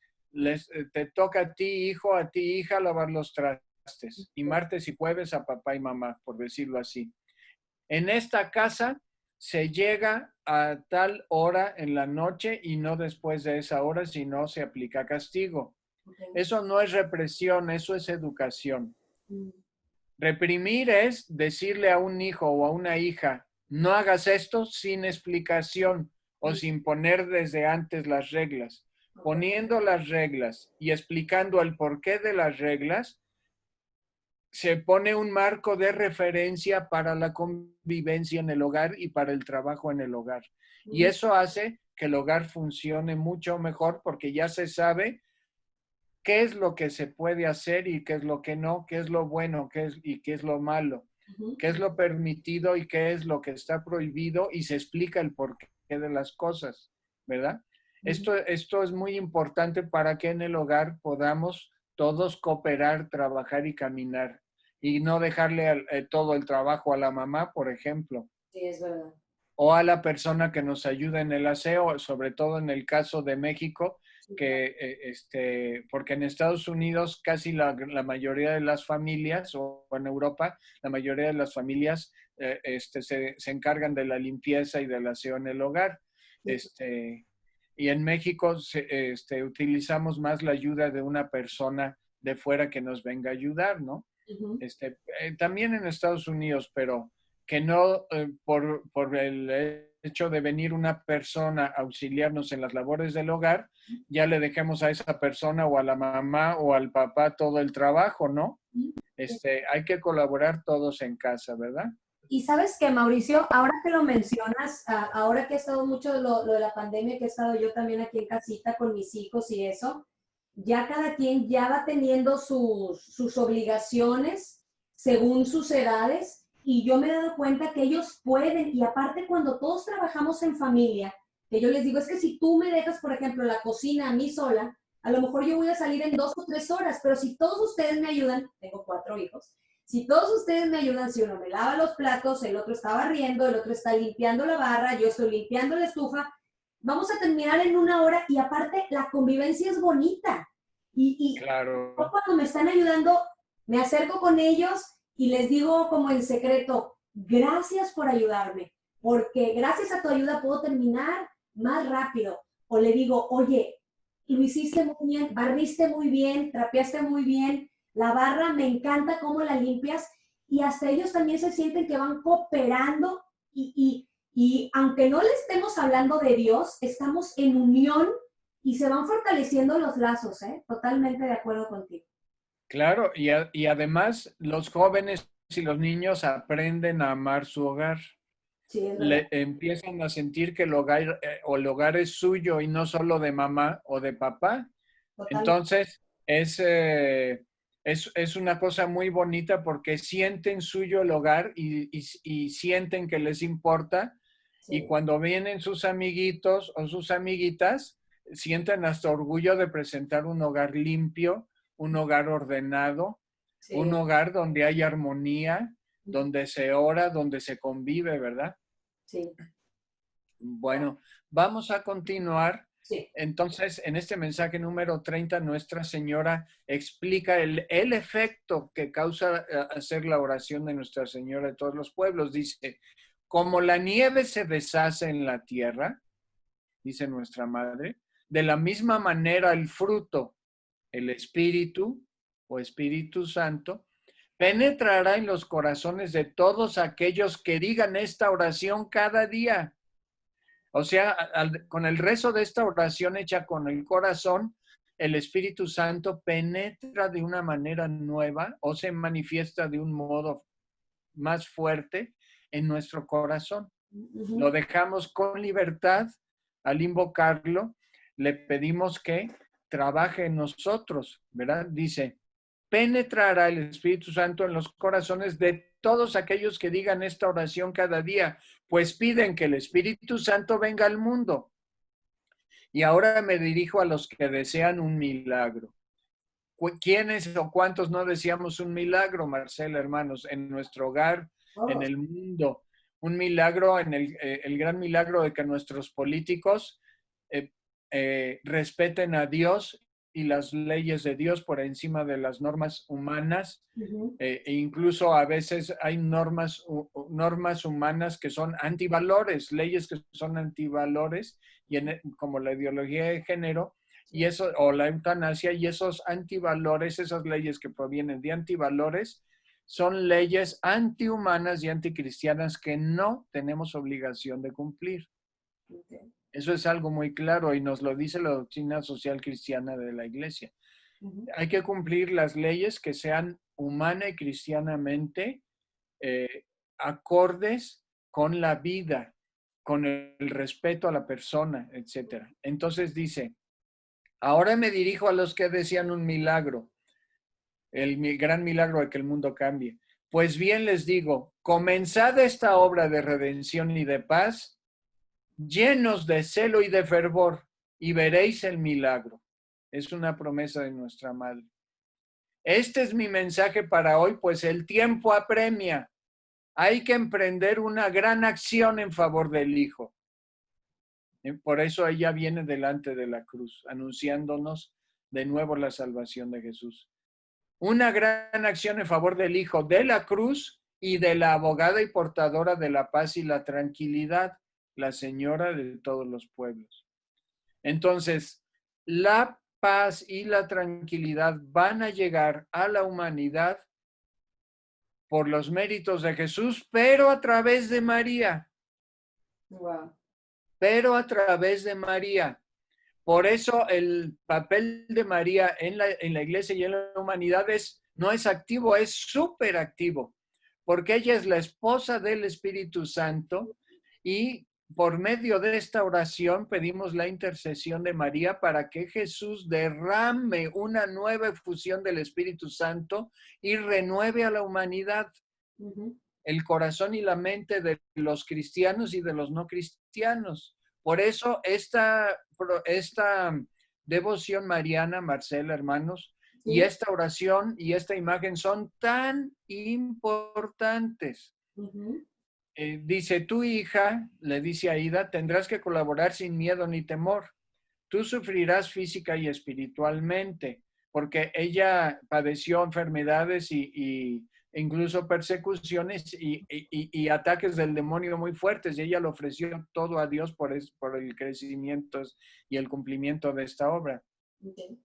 te toca a ti, hijo, a ti, hija, lavar los trastes. Y martes y jueves a papá y mamá, por decirlo así. En esta casa se llega a tal hora en la noche y no después de esa hora, si no se aplica castigo. Eso no es represión, eso es educación. Reprimir es decirle a un hijo o a una hija, no hagas esto sin explicación o sin poner desde antes las reglas. Poniendo las reglas y explicando el porqué de las reglas, se pone un marco de referencia para la convivencia en el hogar y para el trabajo en el hogar. Y eso hace que el hogar funcione mucho mejor porque ya se sabe qué es lo que se puede hacer y qué es lo que no, qué es lo bueno y qué es lo malo, qué es lo permitido y qué es lo que está prohibido y se explica el porqué de las cosas, ¿verdad? Esto es muy importante para que en el hogar podamos todos cooperar, trabajar y caminar y no dejarle todo el trabajo a la mamá, por ejemplo. Sí, es verdad. O a la persona que nos ayuda en el aseo, sobre todo en el caso de México, porque en Estados Unidos casi la mayoría de las familias, o en Europa, la mayoría de las familias se encargan de la limpieza y del aseo en el hogar. Y en México utilizamos más la ayuda de una persona de fuera que nos venga a ayudar, ¿no? También en Estados Unidos, pero que no por el hecho de venir una persona a auxiliarnos en las labores del hogar, ya le dejemos a esa persona o a la mamá o al papá todo el trabajo, ¿no? Hay que colaborar todos en casa, ¿verdad? Y sabes que, Mauricio, ahora que lo mencionas, ahora que ha estado mucho lo de la pandemia, que he estado yo también aquí en casita con mis hijos y eso, ya cada quien ya va teniendo sus obligaciones según sus edades y yo me he dado cuenta que ellos pueden, y aparte cuando todos trabajamos en familia, que yo les digo, es que si tú me dejas, por ejemplo, la cocina a mí sola, a lo mejor yo voy a salir en 2 o 3 horas, pero si todos ustedes me ayudan, tengo 4 hijos, si todos ustedes me ayudan, si uno me lava los platos, el otro está barriendo, el otro está limpiando la barra, yo estoy limpiando la estufa, vamos a terminar en 1 hora y aparte la convivencia es bonita. Y claro. cuando me están ayudando, me acerco con ellos y les digo como en secreto, gracias por ayudarme, porque gracias a tu ayuda puedo terminar más rápido. O le digo, oye, lo hiciste muy bien, barriste muy bien, trapeaste muy bien, la barra me encanta cómo la limpias y hasta ellos también se sienten que van cooperando y aunque no le estemos hablando de Dios, estamos en unión y se van fortaleciendo los lazos, ¿eh? Totalmente de acuerdo contigo. Claro, y además los jóvenes y los niños aprenden a amar su hogar. Sí, es verdad. Empiezan a sentir que el hogar es suyo y no solo de mamá o de papá. Totalmente. Entonces, es una cosa muy bonita porque sienten suyo el hogar y sienten que les importa. Sí. Y cuando vienen sus amiguitos o sus amiguitas, sienten hasta orgullo de presentar un hogar limpio, un hogar ordenado, Sí. un hogar donde hay armonía, donde se ora, donde se convive, ¿verdad? Sí. Bueno, vamos a continuar. Sí. Entonces, en este mensaje número 30, Nuestra Señora explica el efecto que causa hacer la oración de Nuestra Señora de todos los pueblos. Dice, como la nieve se deshace en la tierra, dice nuestra Madre, de la misma manera el fruto, el Espíritu o Espíritu Santo, penetrará en los corazones de todos aquellos que digan esta oración cada día. O sea, con el rezo de esta oración hecha con el corazón, el Espíritu Santo penetra de una manera nueva o se manifiesta de un modo más fuerte en nuestro corazón. Lo dejamos con libertad al invocarlo, le pedimos que trabaje en nosotros, ¿verdad? Dice, penetrará el Espíritu Santo en los corazones de todos aquellos que digan esta oración cada día, pues piden que el Espíritu Santo venga al mundo. Y ahora me dirijo a los que desean un milagro. ¿Quiénes o cuántos no deseamos un milagro, Marcela, hermanos, en nuestro hogar, en Todos. el mundo? Un milagro, el gran milagro de que nuestros políticos respeten a Dios y las leyes de Dios por encima de las normas humanas. E incluso a veces hay normas humanas que son antivalores, leyes que son antivalores, y como la ideología de género, y eso, o la eutanasia, y esos antivalores, esas leyes que provienen de antivalores, son leyes antihumanas y anticristianas que no tenemos obligación de cumplir. Okay. Eso es algo muy claro y nos lo dice la doctrina social cristiana de la Iglesia. Hay que cumplir las leyes que sean humana y cristianamente acordes con la vida, con el respeto a la persona, etc. Entonces dice, ahora me dirijo a los que desean un milagro, el gran milagro de que el mundo cambie. Pues bien les digo, comenzad esta obra de redención y de paz, llenos de celo y de fervor, y veréis el milagro. Es una promesa de nuestra Madre. Este es mi mensaje para hoy, pues el tiempo apremia. Hay que emprender una gran acción en favor del Hijo. Por eso ella viene delante de la cruz, anunciándonos de nuevo la salvación de Jesús. Una gran acción en favor del Hijo, de la cruz y de la abogada y portadora de la paz y la tranquilidad, la Señora de todos los pueblos. Entonces, la paz y la tranquilidad van a llegar a la humanidad por los méritos de Jesús, pero a través de María. Wow. Pero a través de María. Por eso el papel de María en la iglesia y en la humanidad no es activo, es súper activo, porque ella es la esposa del Espíritu Santo y por medio de esta oración pedimos la intercesión de María para que Jesús derrame una nueva efusión del Espíritu Santo y renueve a la humanidad, el corazón y la mente de los cristianos y de los no cristianos. Por eso esta devoción mariana, Marcela, hermanos, y esta oración y esta imagen son tan importantes. Dice, tu hija, le dice a Aida, tendrás que colaborar sin miedo ni temor. Tú sufrirás física y espiritualmente, porque ella padeció enfermedades y incluso persecuciones y ataques del demonio muy fuertes, y ella le ofreció todo a Dios por el crecimiento y el cumplimiento de esta obra. Okay.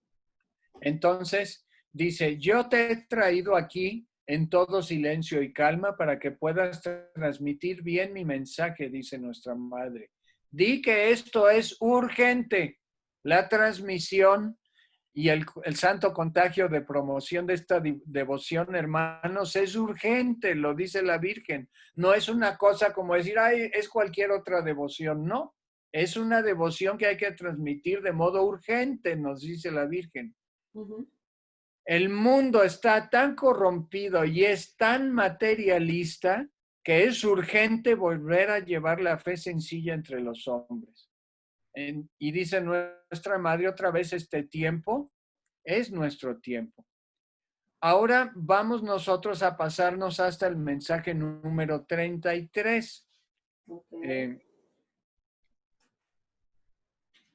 Entonces, dice, yo te he traído aquí en todo silencio y calma para que puedas transmitir bien mi mensaje, dice nuestra Madre. Di que esto es urgente. La transmisión y el santo contagio de promoción de esta devoción, hermanos, es urgente, lo dice la Virgen. No es una cosa como decir, ay, es cualquier otra devoción. No, es una devoción que hay que transmitir de modo urgente, nos dice la Virgen. El mundo está tan corrompido y es tan materialista que es urgente volver a llevar la fe sencilla entre los hombres. Y dice nuestra Madre otra vez, este tiempo es nuestro tiempo. Ahora vamos nosotros a pasarnos hasta el mensaje número 33. Okay.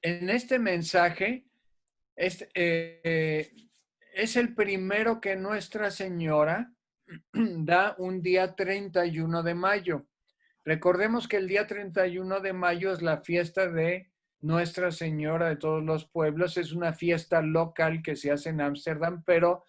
en este mensaje es el primero que Nuestra Señora da un día 31 de mayo. Recordemos que el día 31 de mayo es la fiesta de Nuestra Señora de todos los pueblos. Es una fiesta local que se hace en Ámsterdam, pero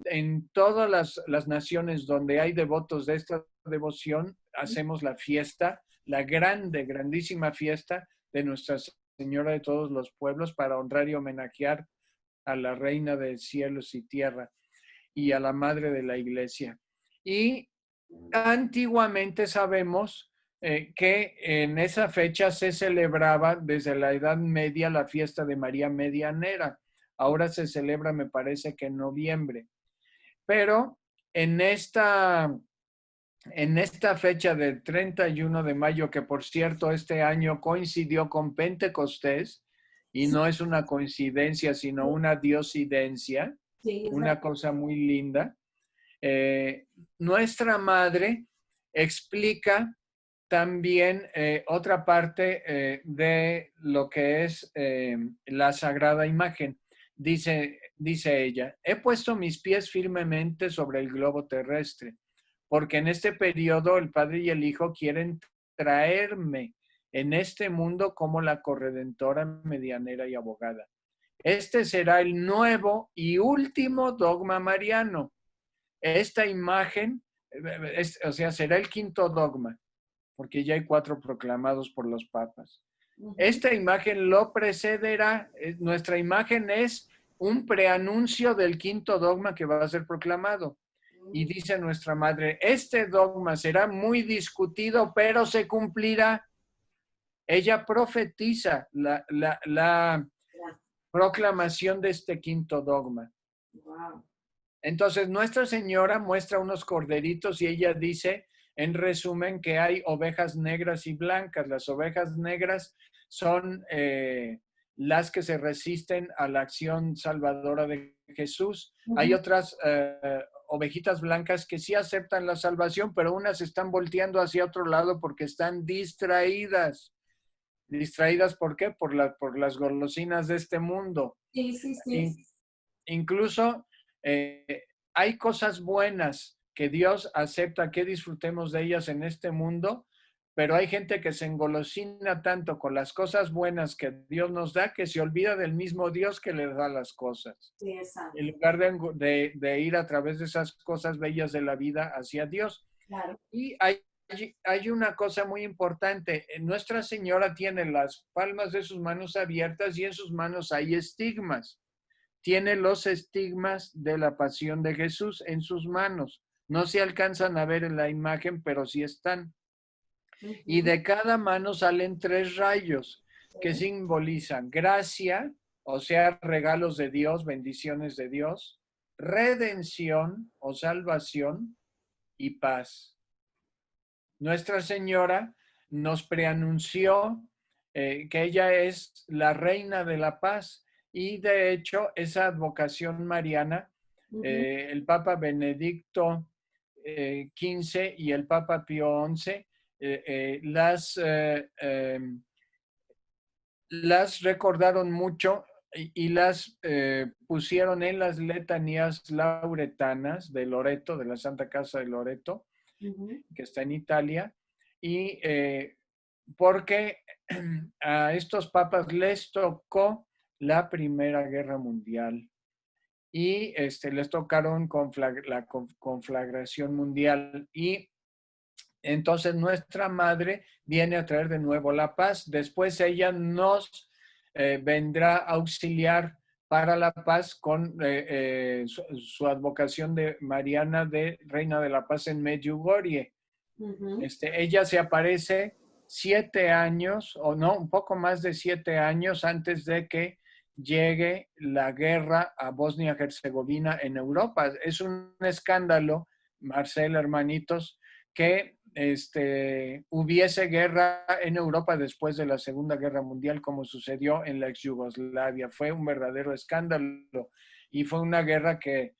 en todas las naciones donde hay devotos de esta devoción, hacemos la fiesta, la grandísima fiesta de Nuestra Señora de todos los pueblos para honrar y homenajear a la Reina de cielos y tierra y a la Madre de la Iglesia. Y antiguamente sabemos que en esa fecha se celebraba desde la Edad Media la fiesta de María Medianera. Ahora se celebra, me parece que en noviembre. Pero en esta fecha del 31 de mayo, que por cierto este año coincidió con Pentecostés, y no es una coincidencia, sino una diosidencia, Sí, es una cosa muy linda, nuestra madre explica también otra parte de lo que es la sagrada imagen. Dice ella, he puesto mis pies firmemente sobre el globo terrestre, porque en este periodo el Padre y el Hijo quieren traerme en este mundo como la corredentora, medianera y abogada. Este será el nuevo y último dogma mariano. Esta imagen, o sea, será el quinto dogma, porque ya hay 4 proclamados por los papas. Esta imagen lo precederá. Nuestra imagen es un preanuncio del quinto dogma que va a ser proclamado. Y dice nuestra madre, este dogma será muy discutido, pero se cumplirá. Ella profetiza la proclamación de este quinto dogma. Wow. Entonces, Nuestra Señora muestra unos corderitos y ella dice, en resumen, que hay ovejas negras y blancas. Las ovejas negras son las que se resisten a la acción salvadora de Jesús. Hay otras ovejitas blancas que sí aceptan la salvación, pero unas están volteando hacia otro lado porque están distraídas. ¿Distraídas por qué? Por las golosinas de este mundo. Sí, sí, sí. Incluso hay cosas buenas que Dios acepta que disfrutemos de ellas en este mundo, pero hay gente que se engolosina tanto con las cosas buenas que Dios nos da que se olvida del mismo Dios que le da las cosas. Sí, exacto. En lugar de ir a través de esas cosas bellas de la vida hacia Dios. Claro. Y hay una cosa muy importante. Nuestra Señora tiene las palmas de sus manos abiertas y en sus manos hay estigmas. Tiene los estigmas de la pasión de Jesús en sus manos. No se alcanzan a ver en la imagen, pero sí están. Y de cada mano salen 3 rayos que simbolizan gracia, o sea, regalos de Dios, bendiciones de Dios, redención o salvación y paz. Nuestra Señora nos preanunció que ella es la reina de la paz y de hecho esa advocación mariana, el Papa Benedicto XV y el Papa Pío XI las recordaron mucho y las pusieron en las letanías lauretanas de Loreto, de la Santa Casa de Loreto, que está en Italia, y porque a estos papas les tocó la Primera Guerra Mundial y les tocaron la conflagración mundial y entonces nuestra madre viene a traer de nuevo la paz. Después ella nos vendrá a auxiliar para la paz con su advocación de Mariana de Reina de la Paz en Medjugorje. Ella se aparece 7 años, o no, un poco más de 7 años antes de que llegue la guerra a Bosnia-Herzegovina en Europa. Es un escándalo, Marcel, hermanitos, que hubiese guerra en Europa después de la Segunda Guerra Mundial, como sucedió en la ex Yugoslavia. Fue un verdadero escándalo y fue una guerra que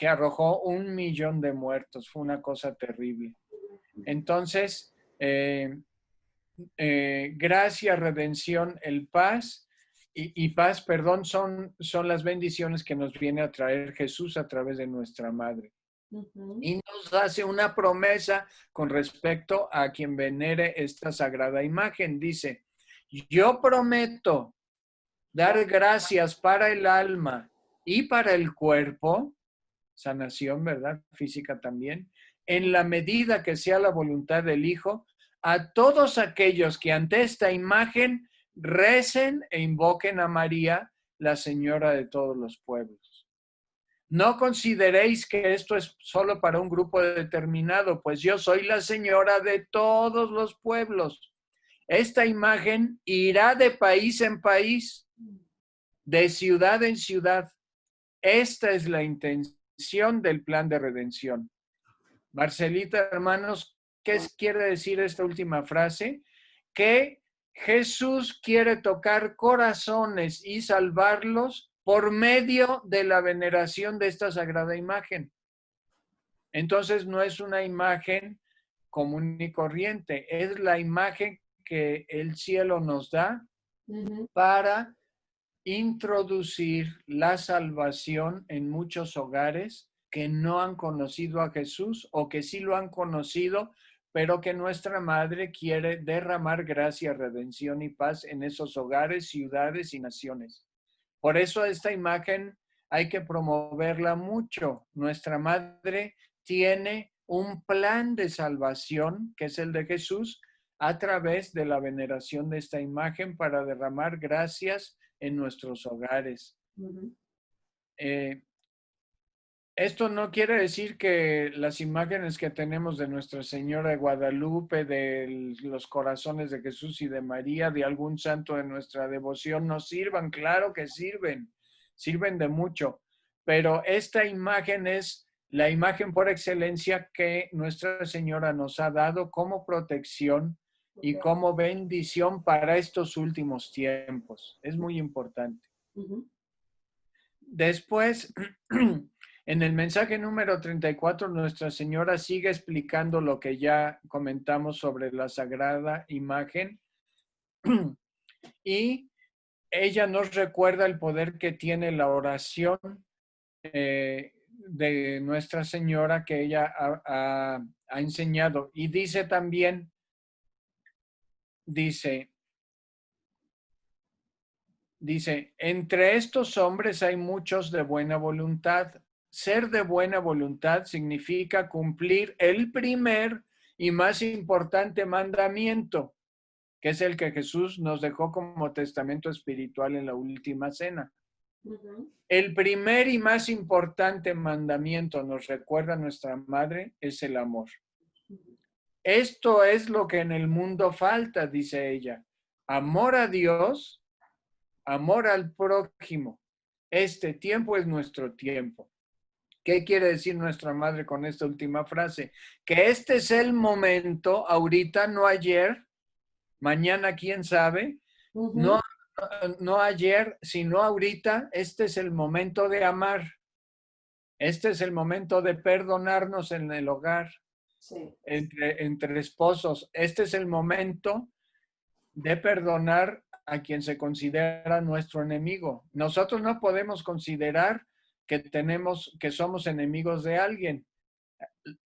arrojó 1 millón de muertos. Fue una cosa terrible. Entonces, gracia, redención, el paz y paz, perdón, son las bendiciones que nos viene a traer Jesús a través de nuestra madre. Y nos hace una promesa con respecto a quien venere esta sagrada imagen. Dice, yo prometo dar gracias para el alma y para el cuerpo, sanación, ¿verdad? Física también, en la medida que sea la voluntad del Hijo, a todos aquellos que ante esta imagen recen e invoquen a María, la Señora de todos los pueblos. No consideréis que esto es solo para un grupo determinado, pues yo soy la Señora de todos los pueblos. Esta imagen irá de país en país, de ciudad en ciudad. Esta es la intención del plan de redención. Marcelita, hermanos, ¿qué quiere decir esta última frase? Que Jesús quiere tocar corazones y salvarlos por medio de la veneración de esta sagrada imagen. Entonces no es una imagen común y corriente, es la imagen que el cielo nos da para introducir la salvación en muchos hogares que no han conocido a Jesús o que sí lo han conocido, pero que nuestra Madre quiere derramar gracia, redención y paz en esos hogares, ciudades y naciones. Por eso esta imagen hay que promoverla mucho. Nuestra Madre tiene un plan de salvación, que es el de Jesús, a través de la veneración de esta imagen para derramar gracias en nuestros hogares. Esto no quiere decir que las imágenes que tenemos de Nuestra Señora de Guadalupe, de los corazones de Jesús y de María, de algún santo de nuestra devoción, no sirvan. Claro que sirven de mucho, pero esta imagen es la imagen por excelencia que Nuestra Señora nos ha dado como protección y como bendición para estos últimos tiempos. Es muy importante. Después, en el mensaje número 34, Nuestra Señora sigue explicando lo que ya comentamos sobre la sagrada imagen y ella nos recuerda el poder que tiene la oración de Nuestra Señora que ella ha enseñado. Y dice también, dice, entre estos hombres hay muchos de buena voluntad. Ser de buena voluntad significa cumplir el primer y más importante mandamiento, que es el que Jesús nos dejó como testamento espiritual en la última cena. El primer y más importante mandamiento, nos recuerda nuestra Madre, es el amor. Esto es lo que en el mundo falta, dice ella. Amor a Dios, amor al prójimo. Este tiempo es nuestro tiempo. ¿Qué quiere decir nuestra Madre con esta última frase? Que este es el momento, ahorita, no ayer, mañana quién sabe, no ayer, sino ahorita, este es el momento de amar. Este es el momento de perdonarnos en el hogar, entre esposos. Este es el momento de perdonar a quien se considera nuestro enemigo. Nosotros no podemos considerar que somos enemigos de alguien.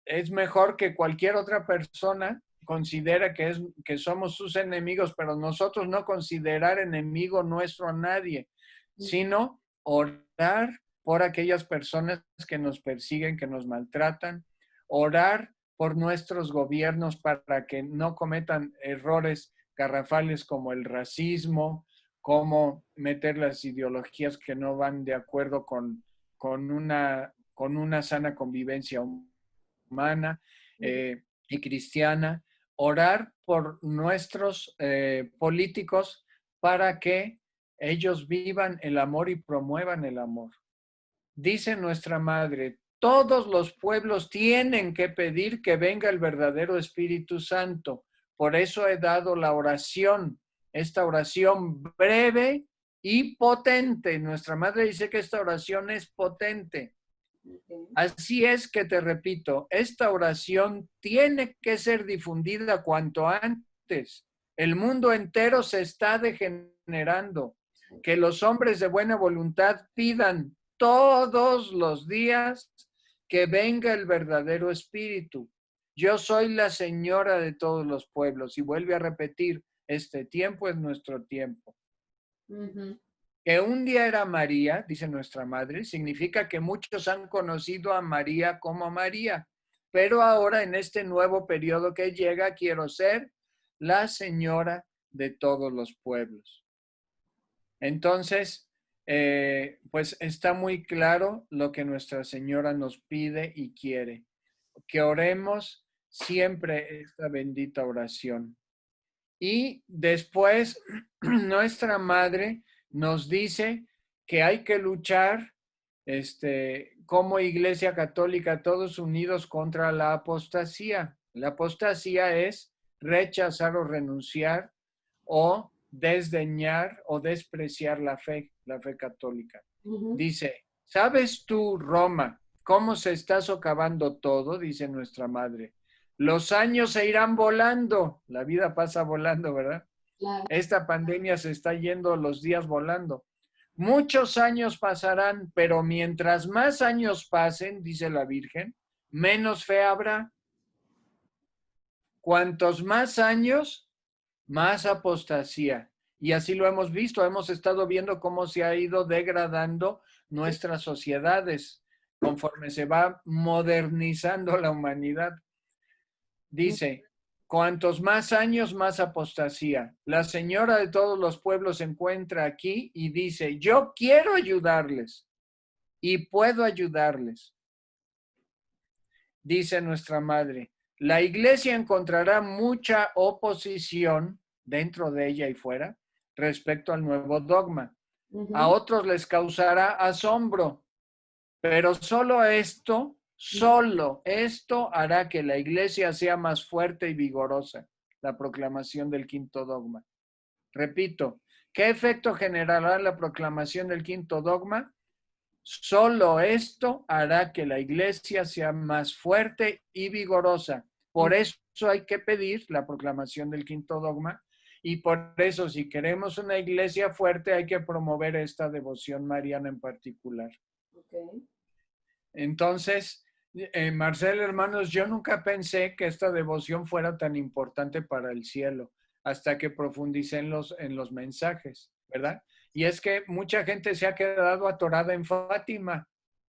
Es mejor que cualquier otra persona considere que somos sus enemigos, pero nosotros no considerar enemigo nuestro a nadie, sino orar por aquellas personas que nos persiguen, que nos maltratan, orar por nuestros gobiernos para que no cometan errores garrafales como el racismo, como meter las ideologías que no van de acuerdo con una sana convivencia humana y cristiana, orar por nuestros políticos para que ellos vivan el amor y promuevan el amor. Dice nuestra Madre, todos los pueblos tienen que pedir que venga el verdadero Espíritu Santo. Por eso he dado la oración, esta oración breve y potente. Nuestra Madre dice que esta oración es potente. Así es que te repito, esta oración tiene que ser difundida cuanto antes. El mundo entero se está degenerando. que los hombres de buena voluntad pidan todos los días que venga el verdadero Espíritu. Yo soy la Señora de todos los pueblos. Y vuelve a repetir, este tiempo es nuestro tiempo. Que un día era María, dice nuestra madre, significa que muchos han conocido a María como María. Pero ahora en este nuevo periodo que llega, quiero ser la Señora de todos los pueblos. Entonces, pues está muy claro lo que Nuestra Señora nos pide y quiere, que oremos siempre esta bendita oración. Y después, nuestra Madre nos dice que hay que luchar como Iglesia Católica, todos unidos contra la apostasía. La apostasía es rechazar o renunciar o desdeñar o despreciar la fe católica. Dice, ¿sabes tú, Roma, cómo se está socavando todo? Dice nuestra madre. Los años se irán volando. La vida pasa volando, ¿verdad? Claro. Esta pandemia se está yendo los días volando. Muchos años pasarán, pero mientras más años pasen, dice la Virgen, menos fe habrá. Cuantos más años, más apostasía. Y así lo hemos visto, hemos estado viendo cómo se ha ido degradando nuestras sociedades conforme se va modernizando la humanidad. Dice, cuantos más años, más apostasía. La Señora de todos los pueblos se encuentra aquí y dice, yo quiero ayudarles y puedo ayudarles. Dice nuestra madre, la iglesia encontrará mucha oposición dentro de ella y fuera respecto al nuevo dogma. A otros les causará asombro, pero solo esto hará que la iglesia sea más fuerte y vigorosa, la proclamación del quinto dogma. Repito, ¿qué efecto generará la proclamación del quinto dogma? Solo esto hará que la iglesia sea más fuerte y vigorosa. Por eso hay que pedir la proclamación del quinto dogma y por eso si queremos una iglesia fuerte hay que promover esta devoción mariana en particular. Okay. Entonces, Marcelo, hermanos, yo nunca pensé que esta devoción fuera tan importante para el cielo hasta que profundicé en los mensajes, ¿verdad? Y es que mucha gente se ha quedado atorada en Fátima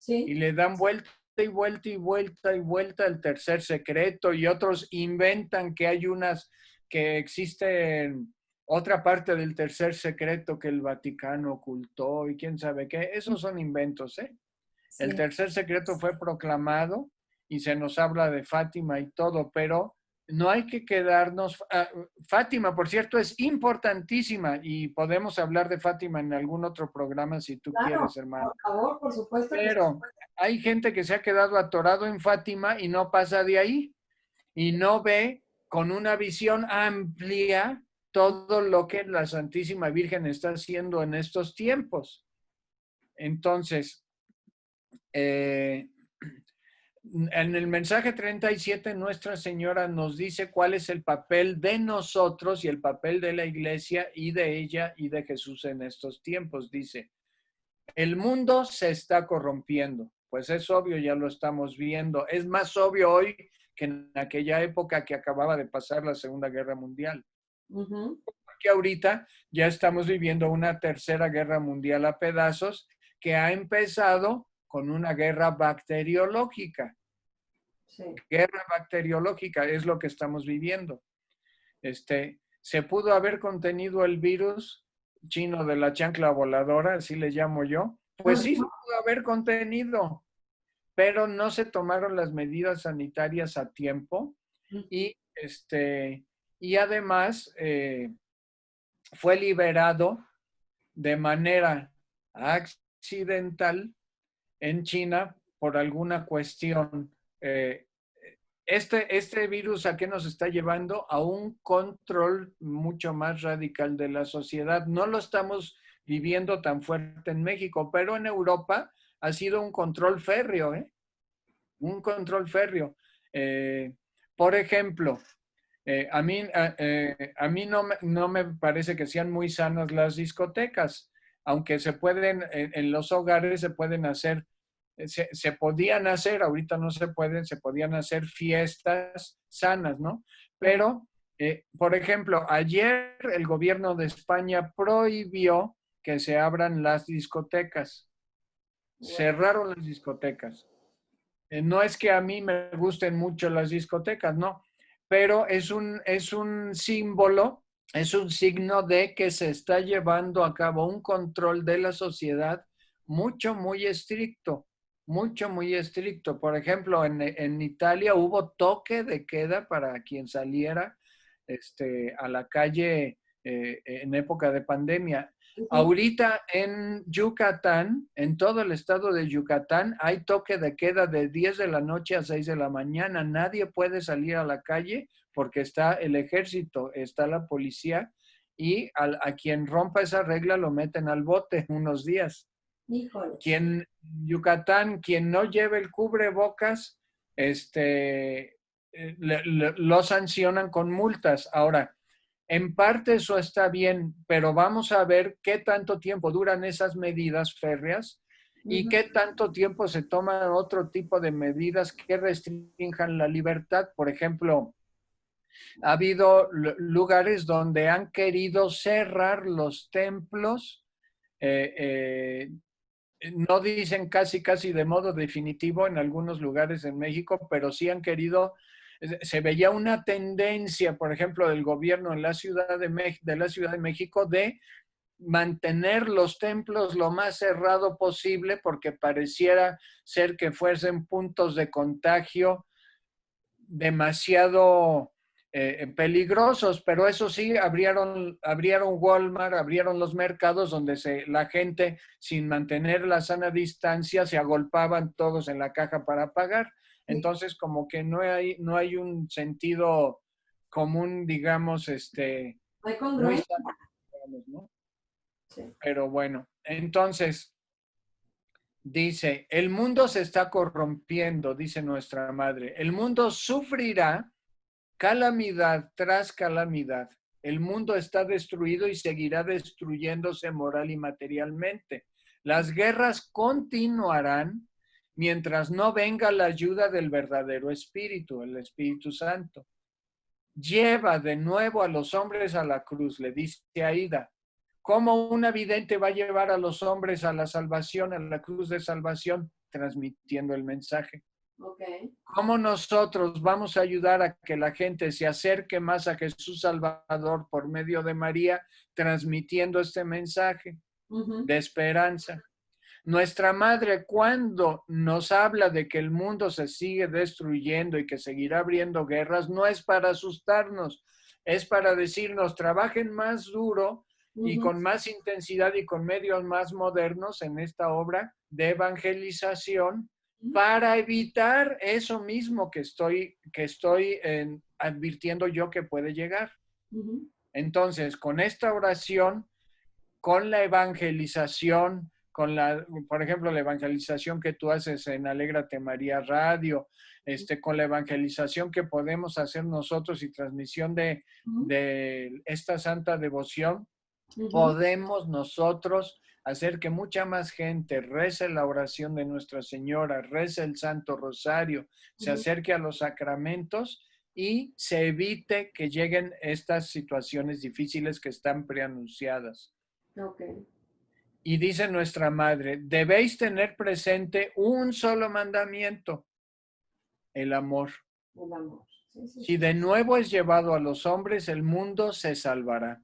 y le dan vuelta y vuelta y vuelta y vuelta el tercer secreto y otros inventan que hay que existen otra parte del tercer secreto que el Vaticano ocultó y quién sabe qué. Esos son inventos, ¿eh? Sí. El tercer secreto fue proclamado y se nos habla de Fátima y todo, pero no hay que quedarnos. Fátima, por cierto, es importantísima y podemos hablar de Fátima en algún otro programa si tú quieres, hermano. Por favor, por supuesto. Pero hay gente que se ha quedado atorado en Fátima y no pasa de ahí y no ve con una visión amplia todo lo que la Santísima Virgen está haciendo en estos tiempos. Entonces, en el mensaje 37, Nuestra Señora nos dice cuál es el papel de nosotros y el papel de la iglesia y de ella y de Jesús en estos tiempos. Dice, el mundo se está corrompiendo. Pues es obvio, ya lo estamos viendo. Es más obvio hoy que en aquella época que acababa de pasar la Segunda Guerra Mundial. Porque ahorita ya estamos viviendo una tercera guerra mundial a pedazos que ha empezado con una guerra bacteriológica. Sí. Guerra bacteriológica es lo que estamos viviendo. Se pudo haber contenido el virus chino de la chancla voladora, así le llamo yo. Pues sí se pudo haber contenido, pero no se tomaron las medidas sanitarias a tiempo y además fue liberado de manera accidental en China por alguna cuestión. Este virus, ¿a qué nos está llevando? A un control mucho más radical de la sociedad. No lo estamos viviendo tan fuerte en México, pero en Europa ha sido un control férreo, ¿eh? Un control férreo. Por ejemplo, a mí no me parece que sean muy sanas las discotecas. aunque se pueden, en los hogares se pueden hacer, se podían hacer, ahorita no se pueden, se podían hacer fiestas sanas, ¿no? Pero, por ejemplo, ayer el gobierno de España prohibió que se abran las discotecas, cerraron las discotecas. No es que a mí me gusten mucho las discotecas, no, pero es un símbolo, es un signo de que se está llevando a cabo un control de la sociedad muy estricto, muy estricto. Por ejemplo, en Italia hubo toque de queda para quien saliera a la calle en época de pandemia. Ujú. Ahorita en Yucatán, en todo el estado de Yucatán, hay toque de queda de 10 de la noche a 6 de la mañana. Nadie puede salir a la calle porque está el ejército, está la policía y a quien rompa esa regla lo meten al bote unos días. Híjoles. Quien Yucatán, quien no lleve el cubrebocas, lo sancionan con multas. Ahora, en parte eso está bien, pero vamos a ver qué tanto tiempo duran esas medidas férreas y Ujú. qué tanto tiempo se toman otro tipo de medidas que restrinjan la libertad. Por ejemplo, ha habido lugares donde han querido cerrar los templos. eh, eh, no dicen casi de modo definitivo en algunos lugares en México, pero sí han querido, se veía una tendencia, por ejemplo, del gobierno en la Ciudad de la Ciudad de México de mantener los templos lo más cerrado posible porque pareciera ser que fuesen puntos de contagio demasiado peligrosos, pero eso sí, abrieron Walmart, abrieron los mercados donde la gente, sin mantener la sana distancia, se agolpaban todos en la caja para pagar. Sí, Entonces, como que no hay un sentido común, digamos, hay muy congruencia. sano, digamos, ¿no? Sí. Pero bueno, entonces, dice, el mundo se está corrompiendo, dice nuestra madre. El mundo sufrirá calamidad tras calamidad. El mundo está destruido y seguirá destruyéndose moral y materialmente. Las guerras continuarán mientras no venga la ayuda del verdadero Espíritu, el Espíritu Santo. Lleva de nuevo a los hombres a la cruz, le dice Aida. ¿Cómo una vidente va a llevar a los hombres a la salvación, a la cruz de salvación? Transmitiendo el mensaje. Ok. ¿Cómo nosotros vamos a ayudar a que la gente se acerque más a Jesús Salvador por medio de María, transmitiendo este mensaje Ujú. de esperanza? Nuestra madre, cuando nos habla de que el mundo se sigue destruyendo y que seguirá abriendo guerras, no es para asustarnos, es para decirnos, trabajen más duro y Ujú. con más intensidad y con medios más modernos en esta obra de evangelización para evitar eso mismo que estoy advirtiendo yo que puede llegar. Ujú. Entonces, con esta oración, con la evangelización, por ejemplo, la evangelización que tú haces en Alégrate María Radio, con la evangelización que podemos hacer nosotros y transmisión Ujú. de esta santa devoción, Ujú. podemos nosotros hacer que mucha más gente rece la oración de Nuestra Señora, rece el Santo Rosario, se Ujú. acerque a los sacramentos y se evite que lleguen estas situaciones difíciles que están preanunciadas. Ok. Y dice nuestra madre, debéis tener presente un solo mandamiento, el amor. El amor. Sí, sí, Si sí. de nuevo es llevado a los hombres, el mundo se salvará.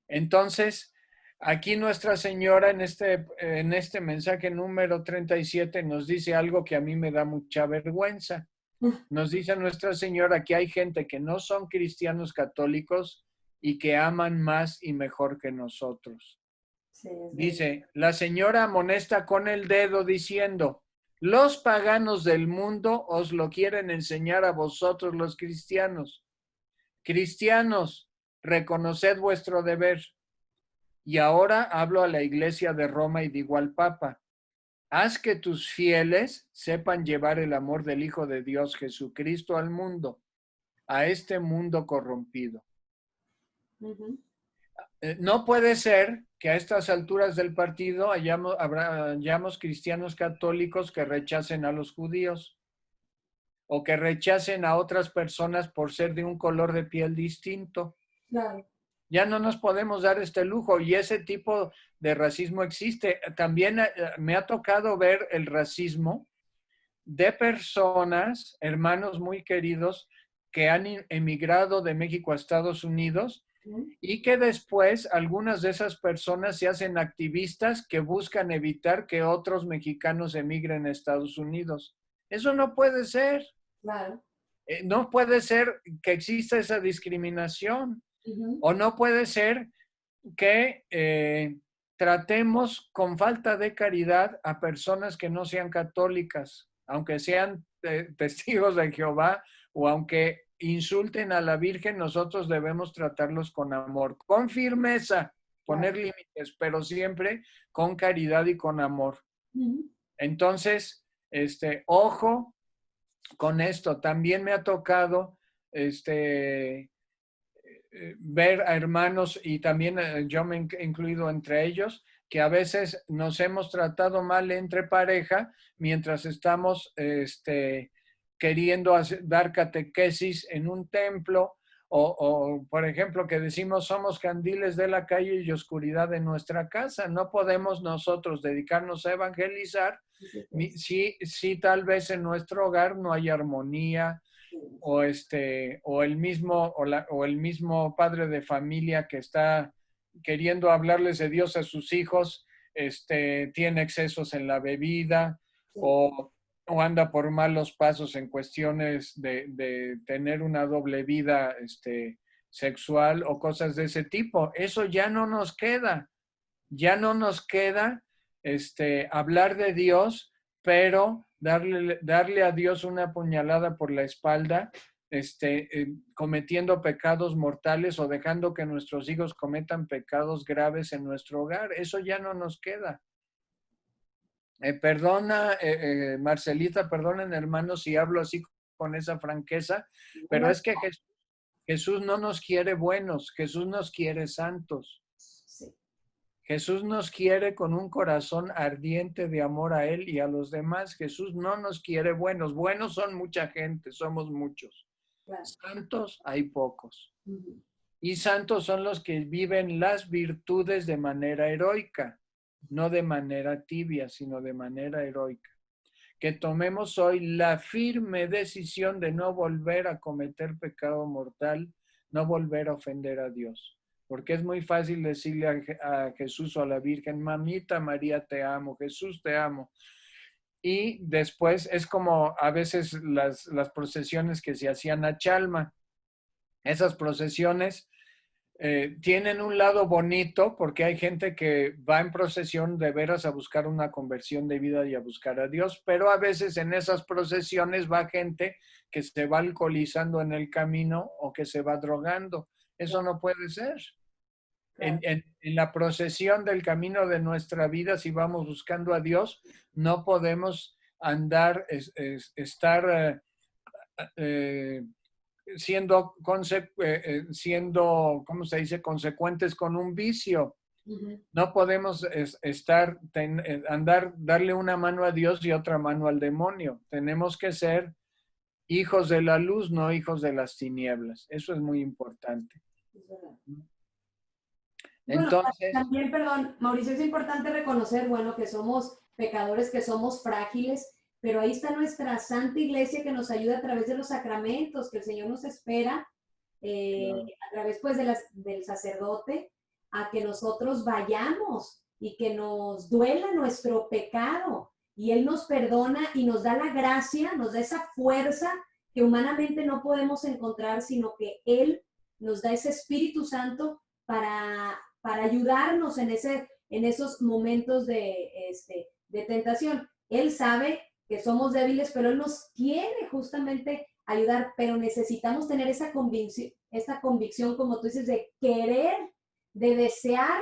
Entonces, aquí Nuestra Señora en este mensaje número 37 nos dice algo que a mí me da mucha vergüenza. Nos dice Nuestra Señora que hay gente que no son cristianos católicos y que aman más y mejor que nosotros. Sí, es verdad. Dice, la señora amonesta con el dedo diciendo, los paganos del mundo os lo quieren enseñar a vosotros los cristianos. Cristianos, reconoced vuestro deber. Y ahora hablo a la iglesia de Roma y digo al Papa, haz que tus fieles sepan llevar el amor del Hijo de Dios Jesucristo al mundo, a este mundo corrompido. Ujú. no puede ser que a estas alturas del partido hayamos cristianos católicos que rechacen a los judíos o que rechacen a otras personas por ser de un color de piel distinto. Claro. Ya no nos podemos dar este lujo y ese tipo de racismo existe. También me ha tocado ver el racismo de personas, hermanos muy queridos, que han emigrado de México a Estados Unidos y que después algunas de esas personas se hacen activistas que buscan evitar que otros mexicanos emigren a Estados Unidos. Eso no puede ser. Claro. No puede ser que exista esa discriminación. O no puede ser que tratemos con falta de caridad a personas que no sean católicas, aunque sean testigos de Jehová o aunque insulten a la Virgen, nosotros debemos tratarlos con amor, con firmeza, poner límites, pero siempre con caridad y con amor. Entonces, ojo con esto. También me ha tocado ver a hermanos, y también yo me he incluido entre ellos, que a veces nos hemos tratado mal entre pareja mientras estamos queriendo dar catequesis en un templo o, por ejemplo, que decimos somos candiles de la calle y oscuridad de nuestra casa. No podemos nosotros dedicarnos a evangelizar si tal vez en nuestro hogar no hay armonía, o el mismo padre de familia que está queriendo hablarles de Dios a sus hijos, tiene excesos en la bebida o anda por malos pasos en cuestiones de tener una doble vida sexual o cosas de ese tipo. Eso ya no nos queda. Ya no nos queda hablar de Dios, pero darle a Dios una puñalada por la espalda, cometiendo pecados mortales o dejando que nuestros hijos cometan pecados graves en nuestro hogar. Eso ya no nos queda. Perdona, Marcelita, perdonen hermanos si hablo así con esa franqueza, pero es que Jesús no nos quiere buenos, Jesús nos quiere santos. Sí. Jesús nos quiere con un corazón ardiente de amor a Él y a los demás. Jesús no nos quiere buenos. Buenos son mucha gente, somos muchos. Claro. Santos hay pocos. Y santos son los que viven las virtudes de manera heroica, no de manera tibia, sino de manera heroica. Que tomemos hoy la firme decisión de no volver a cometer pecado mortal, no volver a ofender a Dios. Porque es muy fácil decirle a Jesús o a la Virgen, mamita María, te amo, Jesús, te amo. Y después es como a veces las procesiones que se hacían a Chalma. Esas procesiones tienen un lado bonito porque hay gente que va en procesión de veras a buscar una conversión de vida y a buscar a Dios, pero a veces en esas procesiones va gente que se va alcoholizando en el camino o que se va drogando. Eso no puede ser. En la procesión del camino de nuestra vida, si vamos buscando a Dios, no podemos andar, estar siendo, ¿cómo se dice?, consecuentes con un vicio. No podemos darle una mano a Dios y otra mano al demonio. Tenemos que ser hijos de la luz, no hijos de las tinieblas. Eso es muy importante. Entonces, bueno, también, perdón, Mauricio, es importante reconocer, bueno, que somos pecadores, que somos frágiles, pero ahí está nuestra Santa Iglesia que nos ayuda a través de los sacramentos, que el Señor nos espera a través pues del sacerdote, a que nosotros vayamos y que nos duela nuestro pecado y Él nos perdona y nos da la gracia, nos da esa fuerza que humanamente no podemos encontrar, sino que Él nos da ese Espíritu Santo para ayudarnos en esos momentos de tentación. Él sabe que somos débiles, pero Él nos quiere justamente ayudar, pero necesitamos tener esa convicción, como tú dices, de querer, de desear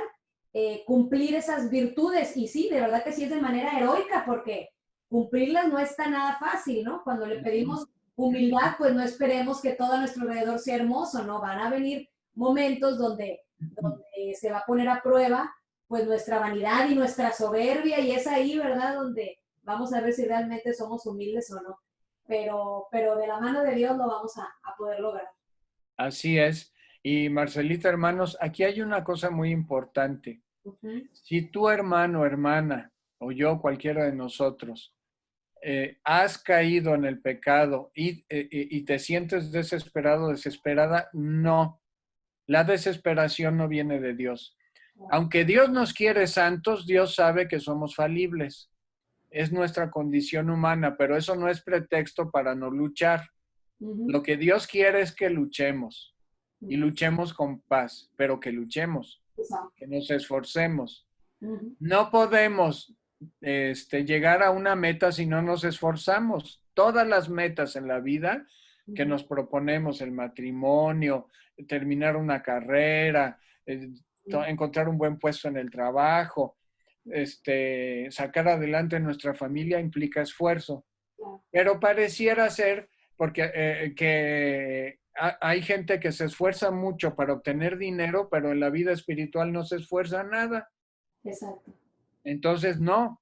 cumplir esas virtudes. Y sí, de verdad que sí es de manera heroica, porque cumplirlas no está nada fácil, ¿no? Cuando le pedimos humildad, pues no esperemos que todo a nuestro alrededor sea hermoso, ¿no? Van a venir momentos donde donde se va a poner a prueba pues nuestra vanidad y nuestra soberbia, y es ahí, ¿verdad?, donde vamos a ver si realmente somos humildes o no. Pero de la mano de Dios lo vamos a poder lograr. Así es. Y Marcelita, hermanos, aquí hay una cosa muy importante. Si tu hermano, hermana, o yo, cualquiera de nosotros, has caído en el pecado y te sientes desesperado, desesperada, no. La desesperación no viene de Dios. Aunque Dios nos quiere santos, Dios sabe que somos falibles. Es nuestra condición humana, pero eso no es pretexto para no luchar. Lo que Dios quiere es que luchemos y luchemos con paz, pero que luchemos, que nos esforcemos. No podemos llegar a una meta si no nos esforzamos. Todas las metas en la vida que nos proponemos, el matrimonio, terminar una carrera, encontrar un buen puesto en el trabajo, sacar adelante nuestra familia implica esfuerzo. Pero pareciera ser porque que hay gente que se esfuerza mucho para obtener dinero, pero en la vida espiritual no se esfuerza nada. Exacto. Entonces, no,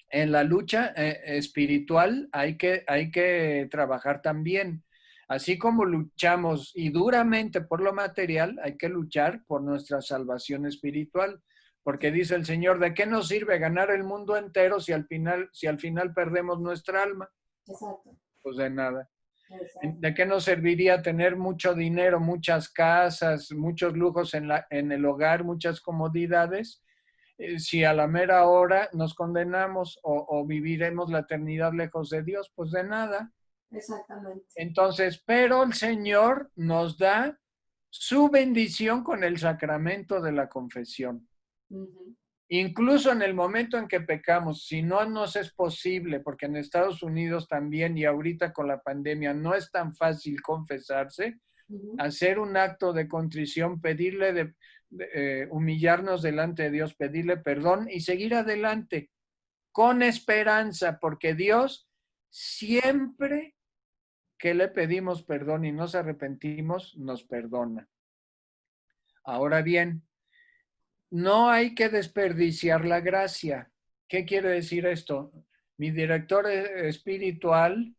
en la lucha espiritual hay que trabajar también. Así como luchamos y duramente por lo material, hay que luchar por nuestra salvación espiritual. Porque dice el Señor, ¿de qué nos sirve ganar el mundo entero si al final perdemos nuestra alma? Exacto. Pues de nada. Exacto. ¿De qué nos serviría tener mucho dinero, muchas casas, muchos lujos en el hogar, muchas comodidades? Si a la mera hora nos condenamos o viviremos la eternidad lejos de Dios, pues de nada. Exactamente. Entonces, pero el Señor nos da su bendición con el sacramento de la confesión. Incluso en el momento en que pecamos, si no nos es posible, porque en Estados Unidos también y ahorita con la pandemia no es tan fácil confesarse, hacer un acto de contrición, pedirle humillarnos delante de Dios, pedirle perdón y seguir adelante con esperanza, porque Dios siempre que le pedimos perdón y nos arrepentimos, nos perdona. Ahora bien, no hay que desperdiciar la gracia. ¿Qué quiere decir esto? Mi director espiritual,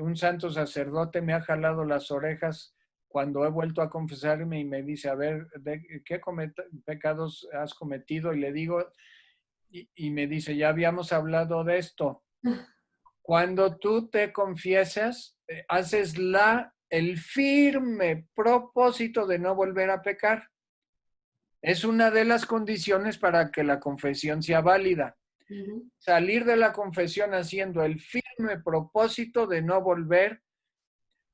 un santo sacerdote, me ha jalado las orejas cuando he vuelto a confesarme y me dice, a ver, ¿qué pecados has cometido? Y le digo, y me dice, ya habíamos hablado de esto. Cuando tú te confiesas, haces el firme propósito de no volver a pecar. Es una de las condiciones para que la confesión sea válida. Salir de la confesión haciendo el firme propósito de no volver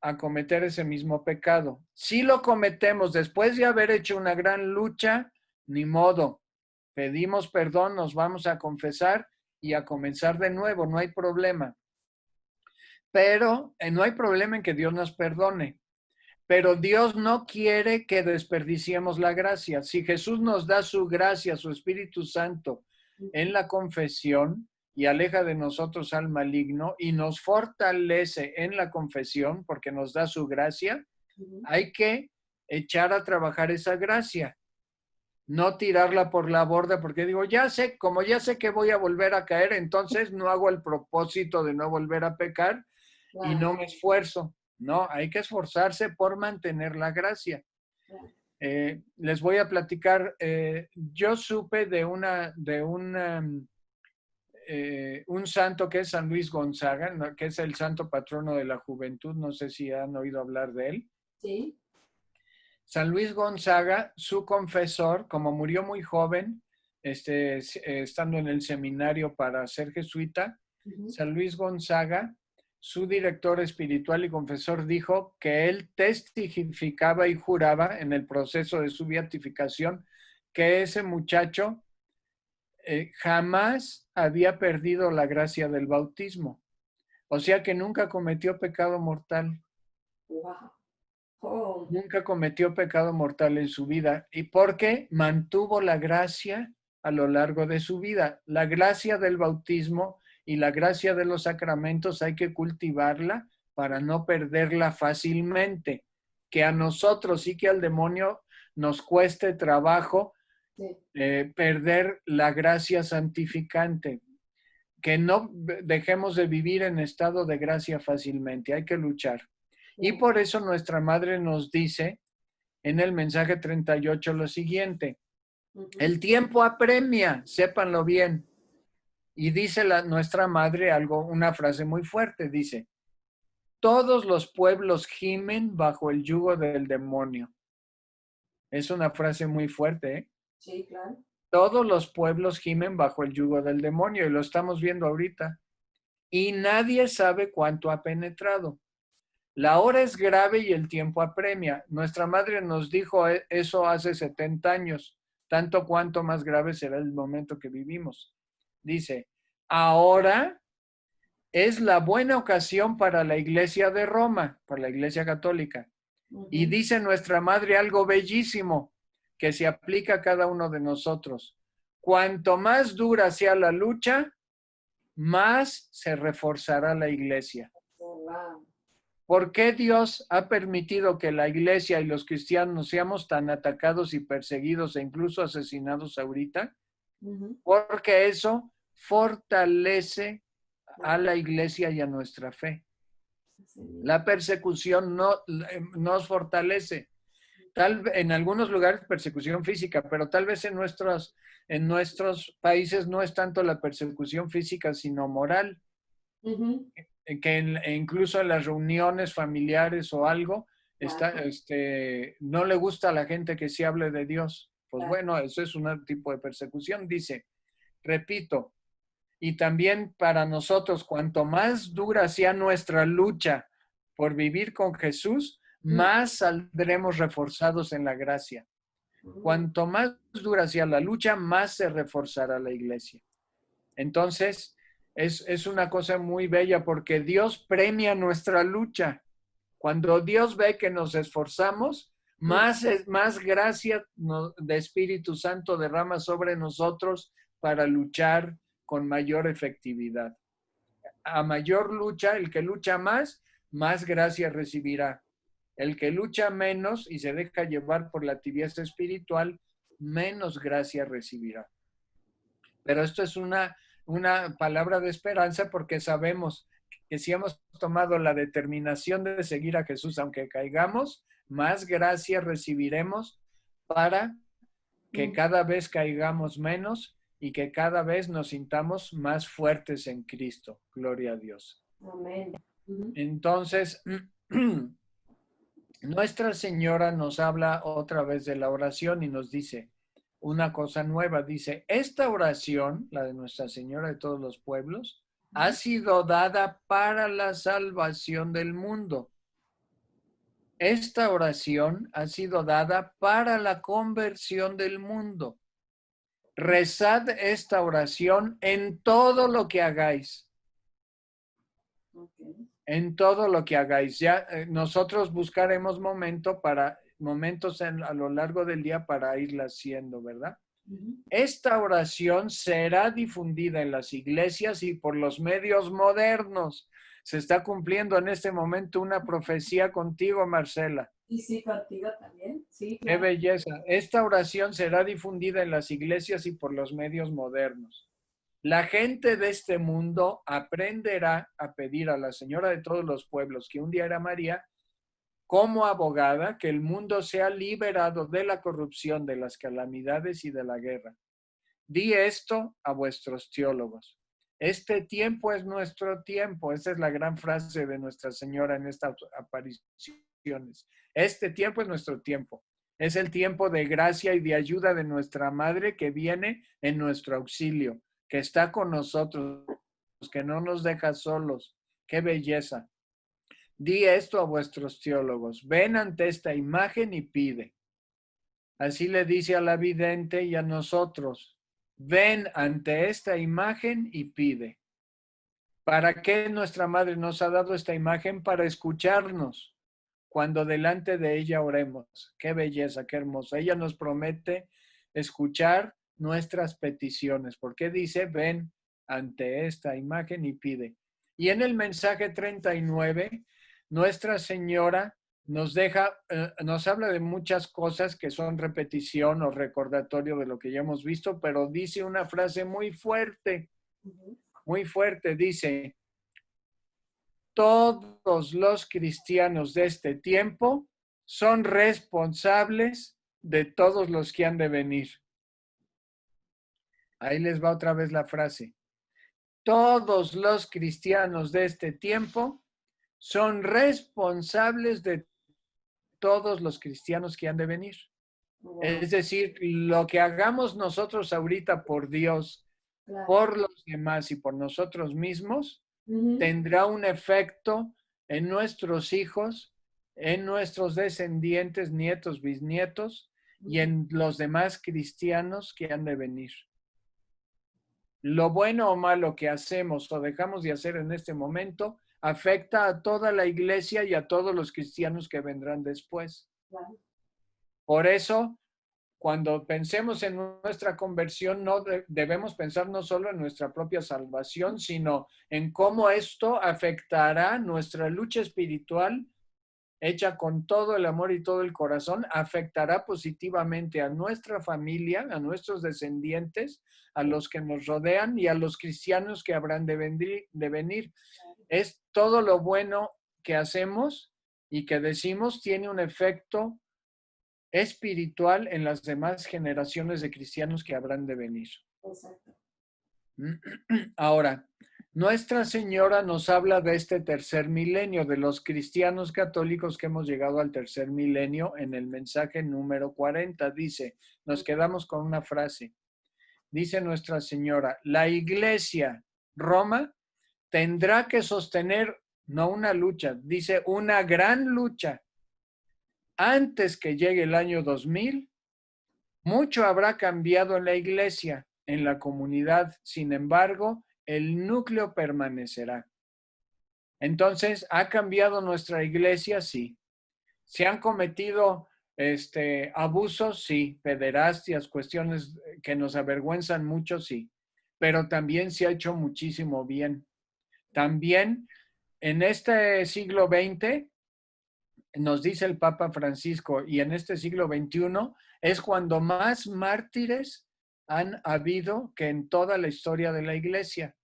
a cometer ese mismo pecado. Si lo cometemos después de haber hecho una gran lucha, ni modo. Pedimos perdón, nos vamos a confesar y a comenzar de nuevo, no hay problema. Pero no hay problema en que Dios nos perdone. Pero Dios no quiere que desperdiciemos la gracia. Si Jesús nos da su gracia, su Espíritu Santo en la confesión y aleja de nosotros al maligno y nos fortalece en la confesión porque nos da su gracia, hay que echar a trabajar esa gracia. No tirarla por la borda porque digo, como ya sé que voy a volver a caer, entonces no hago el propósito de no volver a pecar y no me esfuerzo. No, hay que esforzarse por mantener la gracia. Les voy a platicar, yo supe de un santo que es San Luis Gonzaga, ¿no? Que es el santo patrono de la juventud, no sé si han oído hablar de él. Sí. San Luis Gonzaga, su confesor, como murió muy joven, estando en el seminario para ser jesuita, San Luis Gonzaga, su director espiritual y confesor, dijo que él testificaba y juraba en el proceso de su beatificación que ese muchacho jamás había perdido la gracia del bautismo. O sea que nunca cometió pecado mortal. Wow. Oh. Nunca cometió pecado mortal en su vida. ¿Y por qué? Mantuvo la gracia a lo largo de su vida. La gracia del bautismo y la gracia de los sacramentos hay que cultivarla para no perderla fácilmente. Que a nosotros y que al demonio nos cueste trabajo Sí. perder la gracia santificante, que no dejemos de vivir en estado de gracia fácilmente, hay que luchar. Y por eso nuestra madre nos dice en el mensaje 38 lo siguiente: el tiempo apremia, sépanlo bien. Y dice nuestra madre una frase muy fuerte, dice: todos los pueblos gimen bajo el yugo del demonio. Es una frase muy fuerte, ¿eh? Sí, claro. Todos los pueblos gimen bajo el yugo del demonio, y lo estamos viendo ahorita. Y nadie sabe cuánto ha penetrado. La hora es grave y el tiempo apremia. Nuestra madre nos dijo eso hace 70 años, tanto cuanto más grave será el momento que vivimos. Dice: ahora es la buena ocasión para la Iglesia de Roma, para la Iglesia Católica. Y dice nuestra madre algo bellísimo que se aplica a cada uno de nosotros. Cuanto más dura sea la lucha, más se reforzará la Iglesia. Wow. ¿Por qué Dios ha permitido que la Iglesia y los cristianos seamos tan atacados y perseguidos e incluso asesinados ahorita? Porque eso fortalece a la Iglesia y a nuestra fe. La persecución no nos fortalece. En algunos lugares persecución física, pero tal vez en nuestros países no es tanto la persecución física, sino moral. Que incluso en las reuniones familiares o algo, no le gusta a la gente que se hable de Dios. Pues bueno, eso es un tipo de persecución, dice. Repito, y también para nosotros, cuanto más dura sea nuestra lucha por vivir con Jesús, más saldremos reforzados en la gracia. Cuanto más dura sea la lucha, más se reforzará la iglesia. Entonces, es una cosa muy bella porque Dios premia nuestra lucha. Cuando Dios ve que nos esforzamos, más gracia de Espíritu Santo derrama sobre nosotros para luchar con mayor efectividad. A mayor lucha, el que lucha más gracia recibirá. El que lucha menos y se deja llevar por la tibieza espiritual, menos gracia recibirá. Pero esto es una palabra de esperanza porque sabemos que si hemos tomado la determinación de seguir a Jesús, aunque caigamos, más gracia recibiremos para que cada vez caigamos menos y que cada vez nos sintamos más fuertes en Cristo. Gloria a Dios. Amén. Entonces, Nuestra Señora nos habla otra vez de la oración y nos dice una cosa nueva. Dice: esta oración, la de Nuestra Señora de todos los pueblos, ha sido dada para la salvación del mundo. Esta oración ha sido dada para la conversión del mundo. Rezad esta oración en todo lo que hagáis. En todo lo que hagáis. Ya nosotros buscaremos momentos a lo largo del día para irla haciendo, ¿verdad? Esta oración será difundida en las iglesias y por los medios modernos. Se está cumpliendo en este momento una profecía contigo, Marcela. Y sí, contigo también. Sí, Qué claro. belleza. Esta oración será difundida en las iglesias y por los medios modernos. La gente de este mundo aprenderá a pedir a la Señora de todos los pueblos, que un día era María, como abogada, que el mundo sea liberado de la corrupción, de las calamidades y de la guerra. Di esto a vuestros teólogos. Este tiempo es nuestro tiempo. Esta es la gran frase de Nuestra Señora en estas apariciones. Este tiempo es nuestro tiempo. Es el tiempo de gracia y de ayuda de nuestra Madre que viene en nuestro auxilio, que está con nosotros, que no nos deja solos. ¡Qué belleza! Di esto a vuestros teólogos. Ven ante esta imagen y pide. Así le dice a la vidente y a nosotros. Ven ante esta imagen y pide. ¿Para qué nuestra Madre nos ha dado esta imagen? Para escucharnos cuando delante de ella oremos. Qué belleza, qué hermosa. Ella nos promete escuchar nuestras peticiones. Porque dice: ven ante esta imagen y pide. Y en el mensaje 39, Nuestra Señora nos habla de muchas cosas que son repetición o recordatorio de lo que ya hemos visto, pero dice una frase muy fuerte, dice, todos los cristianos de este tiempo son responsables de todos los que han de venir. Ahí les va otra vez la frase. Todos los cristianos de este tiempo son responsables de todos los cristianos que han de venir. Wow. Es decir, lo que hagamos nosotros ahorita por Dios, Claro. por los demás y por nosotros mismos, Ujú. tendrá un efecto en nuestros hijos, en nuestros descendientes, nietos, bisnietos y en los demás cristianos que han de venir. Lo bueno o malo que hacemos o dejamos de hacer en este momento afecta a toda la iglesia y a todos los cristianos que vendrán después. Claro. Por eso, cuando pensemos en nuestra conversión, no debemos pensar no solo en nuestra propia salvación, sino en cómo esto afectará nuestra lucha espiritual hecha con todo el amor y todo el corazón, afectará positivamente a nuestra familia, a nuestros descendientes, a los que nos rodean y a los cristianos que habrán de venir. Es todo lo bueno que hacemos y que decimos tiene un efecto espiritual en las demás generaciones de cristianos que habrán de venir. Exacto. Ahora, Nuestra Señora nos habla de este tercer milenio, de los cristianos católicos que hemos llegado al tercer milenio en el mensaje número 40. Dice, nos quedamos con una frase. Dice Nuestra Señora, la Iglesia Roma tendrá que sostener, no una lucha, dice una gran lucha. Antes que llegue el año 2000, mucho habrá cambiado en la Iglesia, en la comunidad. Sin embargo, el núcleo permanecerá. Entonces, ¿ha cambiado nuestra iglesia? Sí. ¿Se han cometido abusos? Sí. Pederastias, cuestiones que nos avergüenzan mucho, sí. Pero también se ha hecho muchísimo bien. También en este siglo XX, nos dice el Papa Francisco, y en este siglo XXI es cuando más mártires han habido que en toda la historia de la iglesia.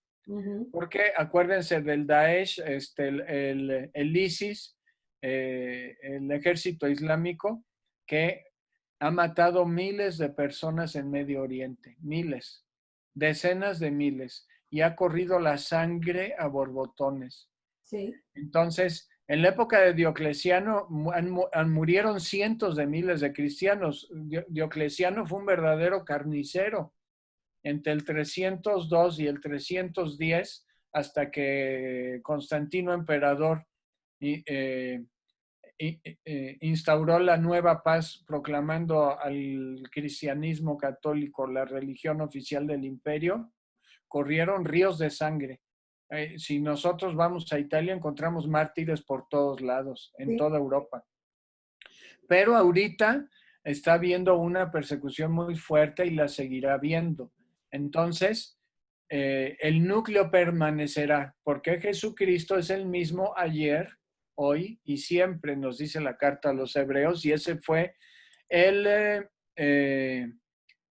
Porque acuérdense del Daesh, el ISIS, el ejército islámico, que ha matado miles de personas en Medio Oriente, miles, decenas de miles, y ha corrido la sangre a borbotones. Sí. Entonces, en la época de Diocleciano murieron cientos de miles de cristianos. Diocleciano fue un verdadero carnicero. Entre el 302 y el 310, hasta que Constantino emperador instauró la nueva paz proclamando al cristianismo católico la religión oficial del imperio, corrieron ríos de sangre. Si nosotros vamos a Italia, encontramos mártires por todos lados, en toda Europa. Pero ahorita está habiendo una persecución muy fuerte y la seguirá viendo. Entonces, el núcleo permanecerá, porque Jesucristo es el mismo ayer, hoy y siempre, nos dice la carta a los hebreos, y ese fue el,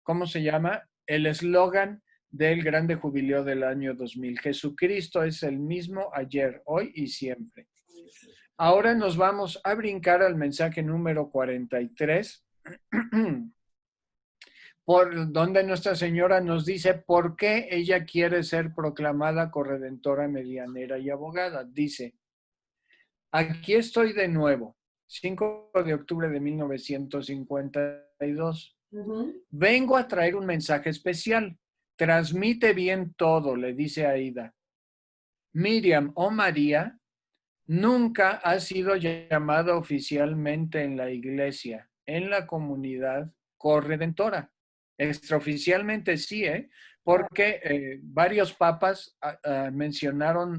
¿cómo se llama? El eslogan del grande jubileo del año 2000. Jesucristo es el mismo ayer, hoy y siempre. Ahora nos vamos a brincar al mensaje número 43, por donde Nuestra Señora nos dice por qué ella quiere ser proclamada corredentora, medianera y abogada. Dice, aquí estoy de nuevo, 5 de octubre de 1952. Vengo a traer un mensaje especial. Transmite bien todo, le dice Aida. Miriam o María nunca ha sido llamada oficialmente en la iglesia, en la comunidad corredentora. Extraoficialmente sí, porque varios papas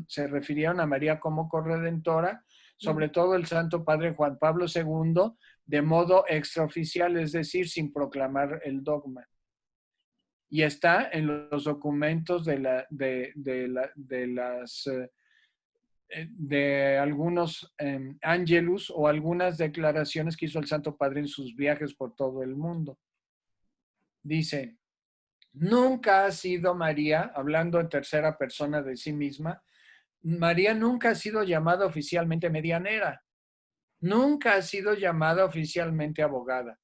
se refirieron a María como corredentora, sobre todo el Santo Padre Juan Pablo II, de modo extraoficial, es decir, sin proclamar el dogma. Y está en los documentos de las de algunos ángelus o algunas declaraciones que hizo el Santo Padre en sus viajes por todo el mundo. Dice, nunca ha sido María, hablando en tercera persona de sí misma, María nunca ha sido llamada oficialmente medianera, nunca ha sido llamada oficialmente abogada.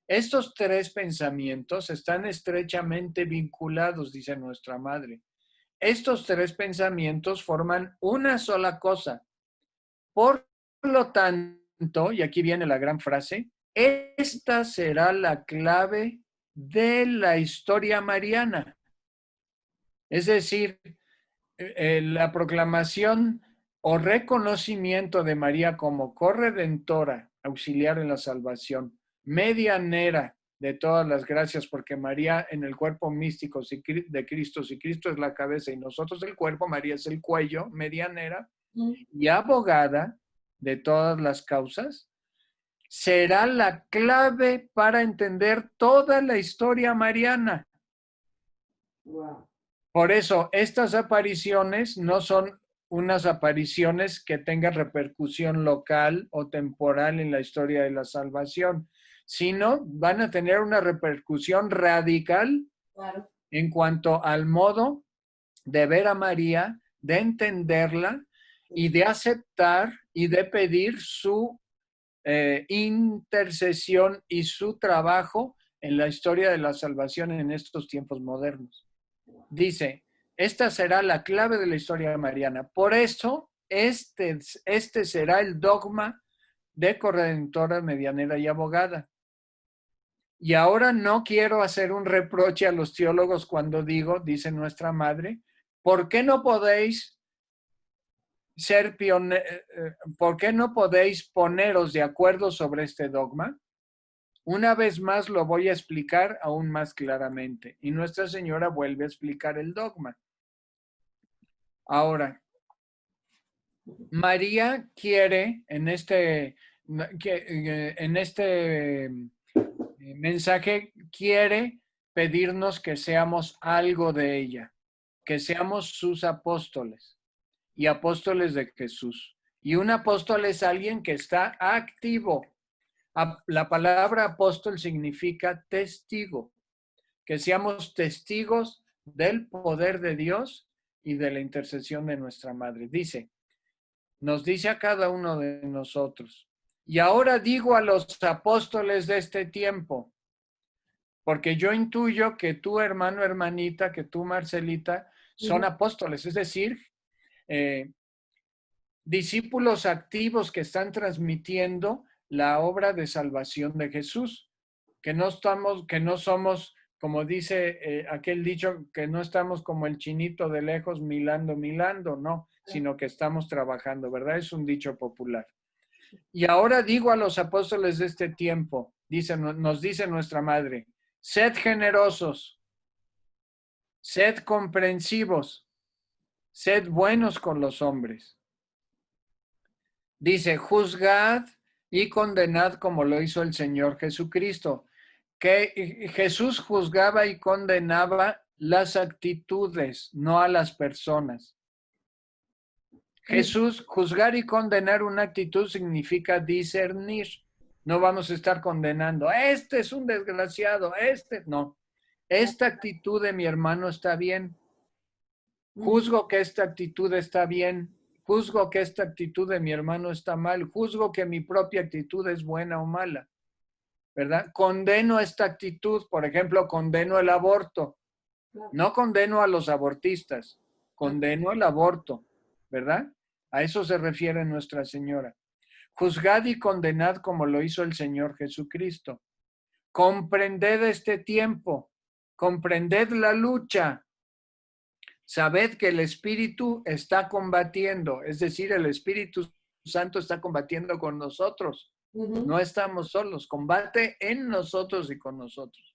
Estos tres pensamientos están estrechamente vinculados, dice nuestra madre. Estos tres pensamientos forman una sola cosa. Por lo tanto, y aquí viene la gran frase, esta será la clave de la historia mariana. Es decir, la proclamación o reconocimiento de María como corredentora, auxiliar en la salvación, medianera de todas las gracias, porque María en el cuerpo místico de Cristo, si Cristo es la cabeza y nosotros el cuerpo, María es el cuello, medianera, y abogada de todas las causas, será la clave para entender toda la historia mariana. Wow. Por eso, estas apariciones no son unas apariciones que tengan repercusión local o temporal en la historia de la salvación, sino van a tener una repercusión radical Claro. en cuanto al modo de ver a María, de entenderla y de aceptar y de pedir su intercesión y su trabajo en la historia de la salvación en estos tiempos modernos. Dice, esta será la clave de la historia mariana. Por eso, este será el dogma de corredentora, medianera y abogada. Y ahora no quiero hacer un reproche a los teólogos cuando digo, dice nuestra madre, ¿por qué no podéis ser ¿por qué no podéis poneros de acuerdo sobre este dogma? Una vez más lo voy a explicar aún más claramente. Y Nuestra Señora vuelve a explicar el dogma. Ahora, María quiere en este mensaje, quiere pedirnos que seamos algo de ella, que seamos sus apóstoles y apóstoles de Jesús. Y un apóstol es alguien que está activo. La palabra apóstol significa testigo, que seamos testigos del poder de Dios y de la intercesión de nuestra Madre. Nos dice a cada uno de nosotros, y ahora digo a los apóstoles de este tiempo, porque yo intuyo que tú, hermano, hermanita, que tú, Marcelita, son apóstoles, es decir, discípulos activos que están transmitiendo la obra de salvación de Jesús, que no somos, como dice aquel dicho, que no estamos como el chinito de lejos milando, no, sino que estamos trabajando, ¿verdad? Es un dicho popular. Y ahora digo a los apóstoles de este tiempo, nos dice nuestra madre, sed generosos, sed comprensivos, sed buenos con los hombres. Dice, juzgad y condenad como lo hizo el Señor Jesucristo, que Jesús juzgaba y condenaba las actitudes, no a las personas. Jesús, juzgar y condenar una actitud significa discernir. No vamos a estar condenando, este es un desgraciado, no. Esta actitud de mi hermano está bien. Juzgo que esta actitud está bien. Juzgo que esta actitud de mi hermano está mal. Juzgo que mi propia actitud es buena o mala. ¿Verdad? Condeno esta actitud. Por ejemplo, condeno el aborto. No condeno a los abortistas. Condeno el aborto. ¿Verdad? A eso se refiere Nuestra Señora. Juzgad y condenad como lo hizo el Señor Jesucristo. Comprended este tiempo. Comprended la lucha. Sabed que el Espíritu está combatiendo, es decir, el Espíritu Santo está combatiendo con nosotros. No estamos solos, combate en nosotros y con nosotros.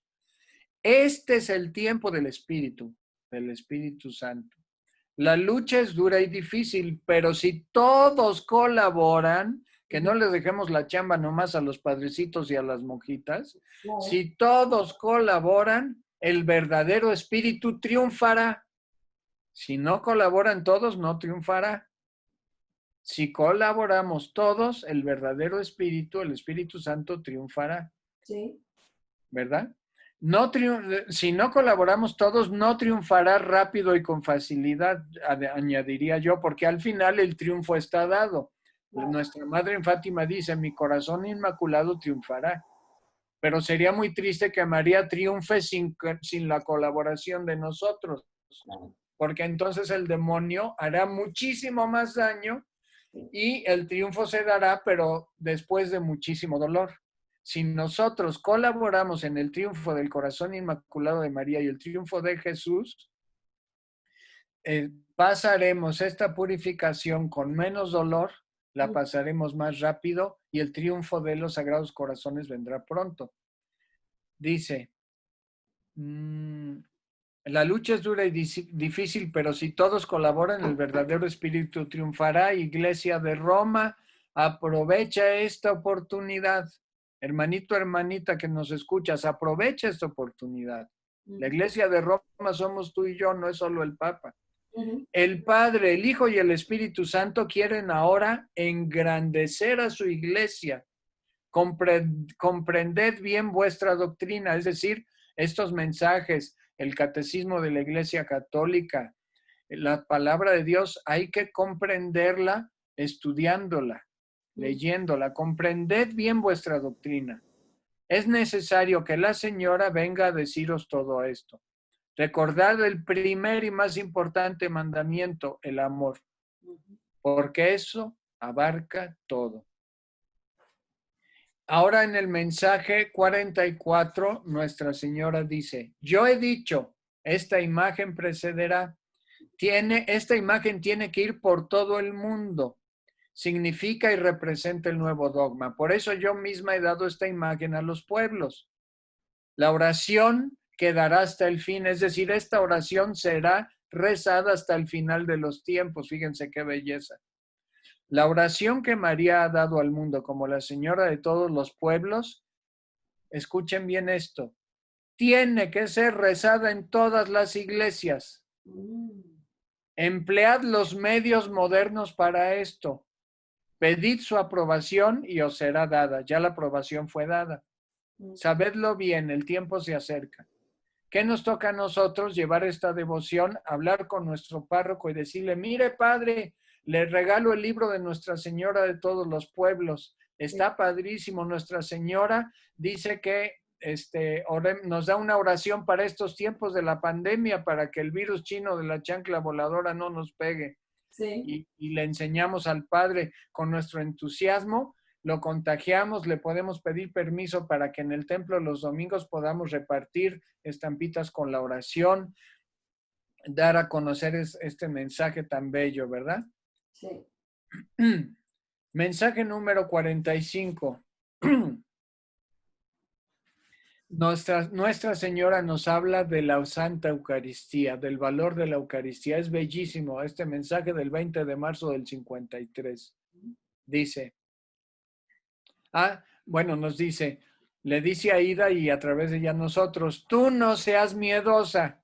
Este es el tiempo del Espíritu Santo. La lucha es dura y difícil, pero si todos colaboran, que no les dejemos la chamba nomás a los padrecitos y a las monjitas, si todos colaboran, el verdadero Espíritu triunfará. Si no colaboran todos, no triunfará. Si colaboramos todos, el verdadero espíritu, el Espíritu Santo, triunfará, Sí. ¿verdad? No si no colaboramos todos, no triunfará rápido y con facilidad, añadiría yo, porque al final el triunfo está dado. Claro. Nuestra Madre en Fátima dice, mi corazón inmaculado triunfará. Pero sería muy triste que María triunfe sin la colaboración de nosotros, Claro. porque entonces el demonio hará muchísimo más daño Sí. y el triunfo se dará, pero después de muchísimo dolor. Si nosotros colaboramos en el triunfo del corazón inmaculado de María y el triunfo de Jesús, pasaremos esta purificación con menos dolor, la pasaremos más rápido y el triunfo de los sagrados corazones vendrá pronto. Dice, la lucha es dura y difícil, pero si todos colaboran, el verdadero espíritu triunfará. Iglesia de Roma, aprovecha esta oportunidad. Hermanito, hermanita que nos escuchas, aprovecha esta oportunidad. La Iglesia de Roma somos tú y yo, no es solo el Papa. El Padre, el Hijo y el Espíritu Santo quieren ahora engrandecer a su iglesia. Comprended bien vuestra doctrina, es decir, estos mensajes, el catecismo de la Iglesia Católica, la palabra de Dios, hay que comprenderla estudiándola, leyéndola. Comprended bien vuestra doctrina. Es necesario que la Señora venga a deciros todo esto. Recordad el primer y más importante mandamiento, el amor, porque eso abarca todo. Ahora en el mensaje 44, Nuestra Señora dice, yo he dicho, esta imagen precederá. Esta imagen tiene que ir por todo el mundo. Significa y representa el nuevo dogma. Por eso yo misma he dado esta imagen a los pueblos. La oración quedará hasta el fin, es decir, esta oración será rezada hasta el final de los tiempos. Fíjense qué belleza. La oración que María ha dado al mundo como la Señora de todos los pueblos, escuchen bien esto, tiene que ser rezada en todas las iglesias. Emplead los medios modernos para esto. Pedid su aprobación y os será dada. Ya la aprobación fue dada. Sabedlo bien, el tiempo se acerca. ¿Qué nos toca a nosotros? Llevar esta devoción, hablar con nuestro párroco y decirle, mire padre, le regalo el libro de Nuestra Señora de todos los pueblos. Está padrísimo. Nuestra Señora dice que nos da una oración para estos tiempos de la pandemia, para que el virus chino de la chancla voladora no nos pegue. Sí. Y le enseñamos al Padre con nuestro entusiasmo, lo contagiamos, le podemos pedir permiso para que en el templo los domingos podamos repartir estampitas con la oración, dar a conocer este mensaje tan bello, ¿verdad? Sí. Mensaje número 45. Nuestra Señora nos habla de la Santa Eucaristía, del valor de la Eucaristía. Es bellísimo este mensaje del 20 de marzo del 53. Dice, nos dice, le dice a Ida y a través de ella a nosotros, tú no seas miedosa,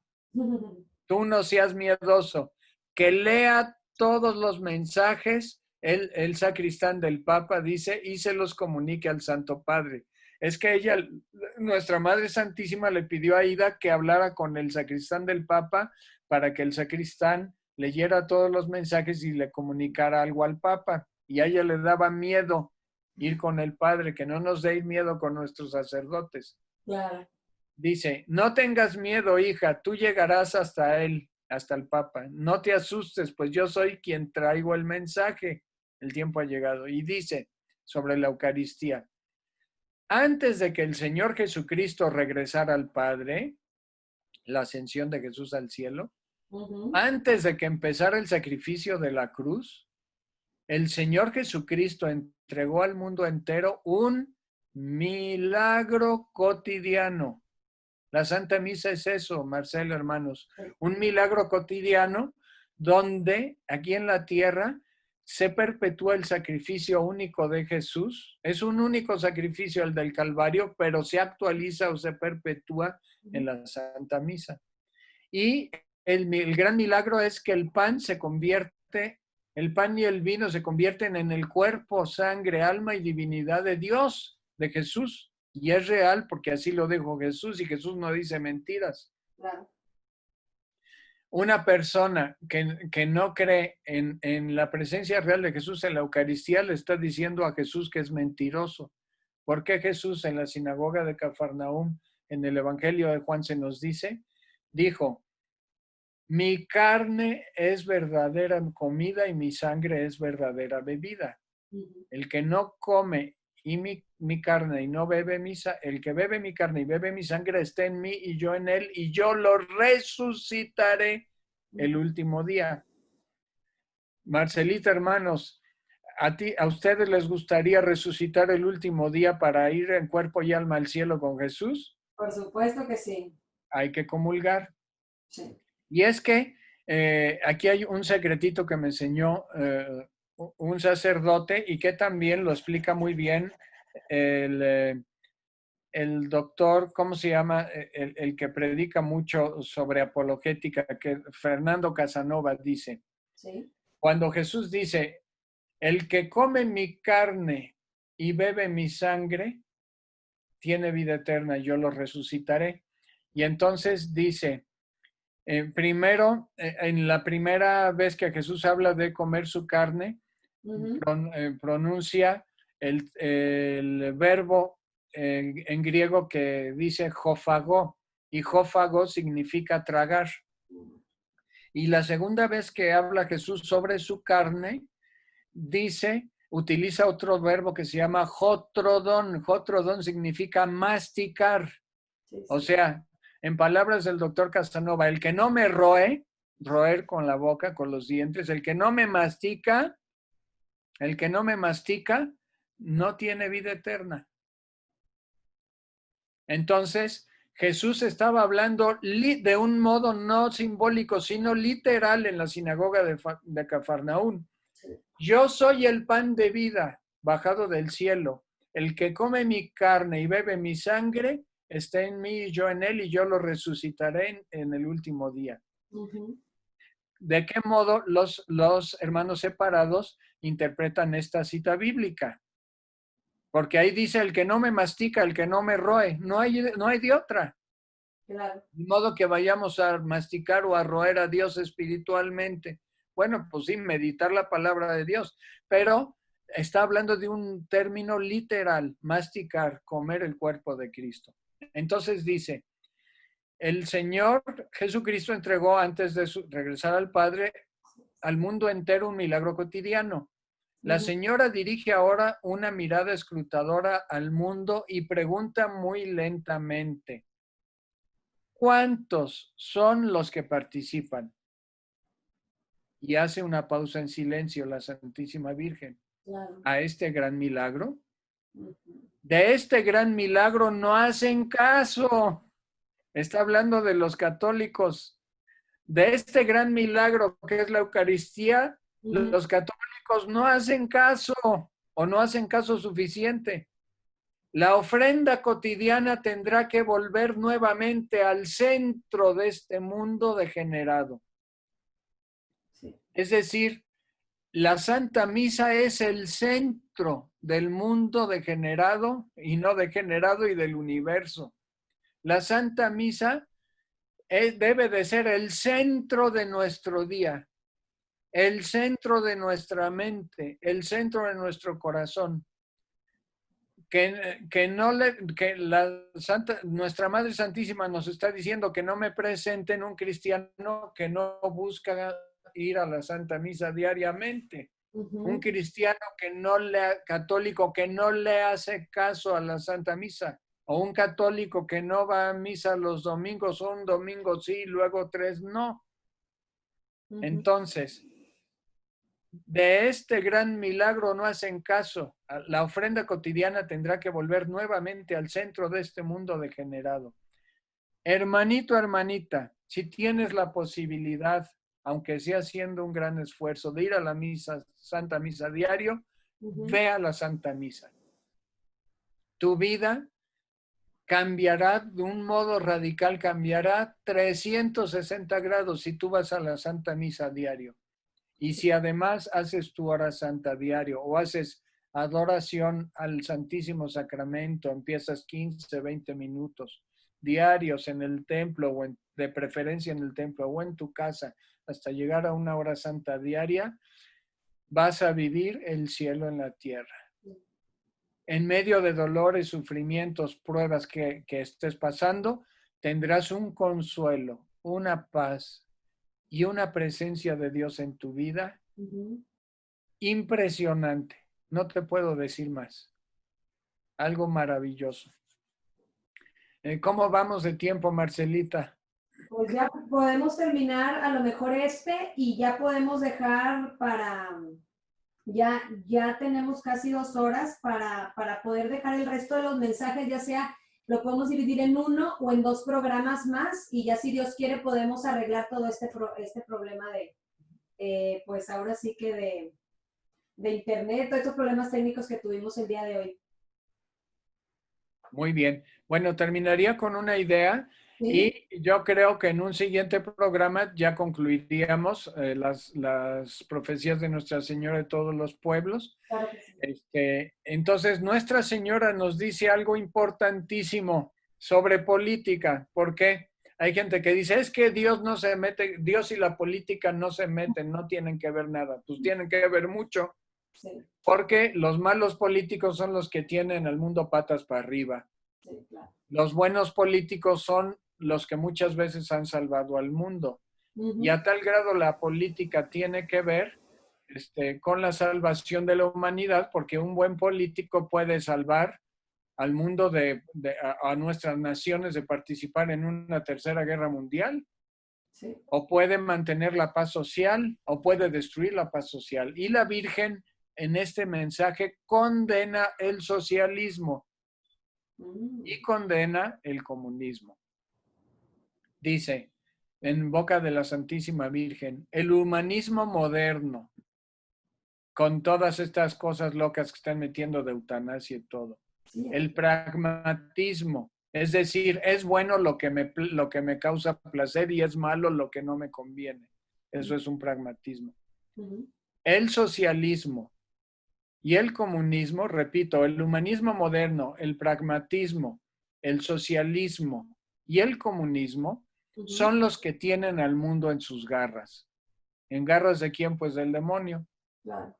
tú no seas miedoso, que lea todos los mensajes, el sacristán del Papa dice, y se los comunique al Santo Padre. Es que ella, nuestra Madre Santísima, le pidió a Ida que hablara con el sacristán del Papa para que el sacristán leyera todos los mensajes y le comunicara algo al Papa. Y a ella le daba miedo ir con el Padre, que no nos dé miedo con nuestros sacerdotes. Claro. Dice, no tengas miedo, hija, tú llegarás hasta él, hasta el Papa. No te asustes, pues yo soy quien traigo el mensaje. El tiempo ha llegado. Y dice sobre la Eucaristía, antes de que el Señor Jesucristo regresara al Padre, la ascensión de Jesús al cielo, antes de que empezara el sacrificio de la cruz, el Señor Jesucristo entregó al mundo entero un milagro cotidiano. La Santa Misa es eso, Marcelo, hermanos, un milagro cotidiano donde aquí en la tierra se perpetúa el sacrificio único de Jesús. Es un único sacrificio el del Calvario, pero se actualiza o se perpetúa en la Santa Misa. Y el gran milagro es que el pan se convierte El pan y el vino se convierten en el cuerpo, sangre, alma y divinidad de Dios, de Jesús. Y es real porque así lo dijo Jesús y Jesús no dice mentiras. Claro. Una persona que no cree en la presencia real de Jesús en la Eucaristía le está diciendo a Jesús que es mentiroso. ¿Por qué Jesús en la sinagoga de Cafarnaúm, en el Evangelio de Juan se nos dice? Dijo, mi carne es verdadera comida y mi sangre es verdadera bebida. El que no come mi carne y no bebe el que bebe mi carne y bebe mi sangre está en mí y yo en él y yo lo resucitaré el último día. Marcelita, hermanos, a ustedes les gustaría resucitar el último día para ir en cuerpo y alma al cielo con Jesús? Por supuesto que sí. Hay que comulgar. Sí. Y es que aquí hay un secretito que me enseñó un sacerdote y que también lo explica muy bien el doctor, ¿cómo se llama? El que predica mucho sobre apologética, que Fernando Casanova dice. Sí. Cuando Jesús dice, el que come mi carne y bebe mi sangre, tiene vida eterna, yo lo resucitaré. Y entonces dice, primero, en la primera vez que Jesús habla de comer su carne, pronuncia el verbo en griego que dice jófago, y jófago significa tragar. Y la segunda vez que habla Jesús sobre su carne, utiliza otro verbo que se llama jotrodón. Jotrodón significa masticar. Sí. O sea, en palabras del doctor Casanova, el que no me roer con la boca, con los dientes, el que no me mastica, no tiene vida eterna. Entonces, Jesús estaba hablando de un modo no simbólico, sino literal en la sinagoga de Cafarnaúm. Yo soy el pan de vida bajado del cielo. El que come mi carne y bebe mi sangre está en mí y yo en él y yo lo resucitaré en el último día. ¿De qué modo los hermanos separados interpretan esta cita bíblica? Porque ahí dice el que no me mastica, el que no me roe. No hay de otra. Claro. De modo que vayamos a masticar o a roer a Dios espiritualmente. Bueno, pues sí, meditar la palabra de Dios, pero está hablando de un término literal, masticar, comer el cuerpo de Cristo. Entonces dice, el Señor Jesucristo entregó antes de regresar al Padre al mundo entero un milagro cotidiano. La señora dirige ahora una mirada escrutadora al mundo y pregunta muy lentamente, ¿cuántos son los que participan? Y hace una pausa en silencio la Santísima Virgen. Claro. A este gran milagro. De este gran milagro no hacen caso. Está hablando de los católicos. De este gran milagro que es la Eucaristía, los católicos no hacen caso o no hacen caso suficiente. La ofrenda cotidiana tendrá que volver nuevamente al centro de este mundo degenerado. Sí. Es decir, la Santa Misa es el centro del mundo degenerado y no degenerado y del universo. La Santa Misa debe de ser el centro de nuestro día, el centro de nuestra mente, el centro de nuestro corazón. Nuestra Madre Santísima nos está diciendo que no me presenten un cristiano que no busca ir a la Santa Misa diariamente. Un cristiano católico que no le hace caso a la Santa Misa. O un católico que no va a misa los domingos, o un domingo sí, luego 3 no. Entonces, de este gran milagro no hacen caso. La ofrenda cotidiana tendrá que volver nuevamente al centro de este mundo degenerado. Hermanito, hermanita, si tienes la posibilidad, aunque sea haciendo un gran esfuerzo, de ir a la misa, Santa Misa diario, ve a la Santa Misa. Tu vida cambiará de un modo radical, cambiará 360 grados si tú vas a la Santa Misa diario. Y si además haces tu hora santa diario o haces adoración al Santísimo Sacramento, empiezas 15, 20 minutos diarios en el templo o de preferencia en el templo o en tu casa hasta llegar a una hora santa diaria, vas a vivir el cielo en la tierra. En medio de dolores, sufrimientos, pruebas que estés pasando, tendrás un consuelo, una paz y una presencia de Dios en tu vida impresionante. No te puedo decir más. Algo maravilloso. ¿Cómo vamos de tiempo, Marcelita? Pues ya podemos terminar a lo mejor y ya podemos dejar ya tenemos casi 2 horas para poder dejar el resto de los mensajes, ya sea lo podemos dividir en 1 o en 2 programas más y ya si Dios quiere podemos arreglar todo este problema pues ahora sí que de internet, todos estos problemas técnicos que tuvimos el día de hoy. Muy bien. Bueno, terminaría con una idea. ¿Sí? Y yo creo que en un siguiente programa ya concluiríamos las profecías de Nuestra Señora de todos los pueblos. Claro que sí. Entonces, Nuestra Señora nos dice algo importantísimo sobre política. ¿Por qué? Hay gente que dice, es que Dios no se mete, Dios y la política no se meten, no tienen que ver nada. Pues tienen que ver mucho, Sí, porque los malos políticos son los que tienen al mundo patas para arriba. sí, claro. Los buenos políticos son los que muchas veces han salvado al mundo. Y a tal grado la política tiene que ver con la salvación de la humanidad, porque un buen político puede salvar al mundo a nuestras naciones de participar en una tercera guerra mundial, Sí. o puede mantener la paz social, o puede destruir la paz social. Y la Virgen en este mensaje condena el socialismo y condena el comunismo. Dice, en boca de la Santísima Virgen, el humanismo moderno, con todas estas cosas locas que están metiendo de eutanasia y todo. Sí. El pragmatismo, es decir, es bueno lo que me causa placer y es malo lo que no me conviene. Eso es un pragmatismo. El socialismo y el comunismo, repito, el humanismo moderno, el pragmatismo, el socialismo y el comunismo son los que tienen al mundo en sus garras. ¿En garras de quién? Pues del demonio. Claro.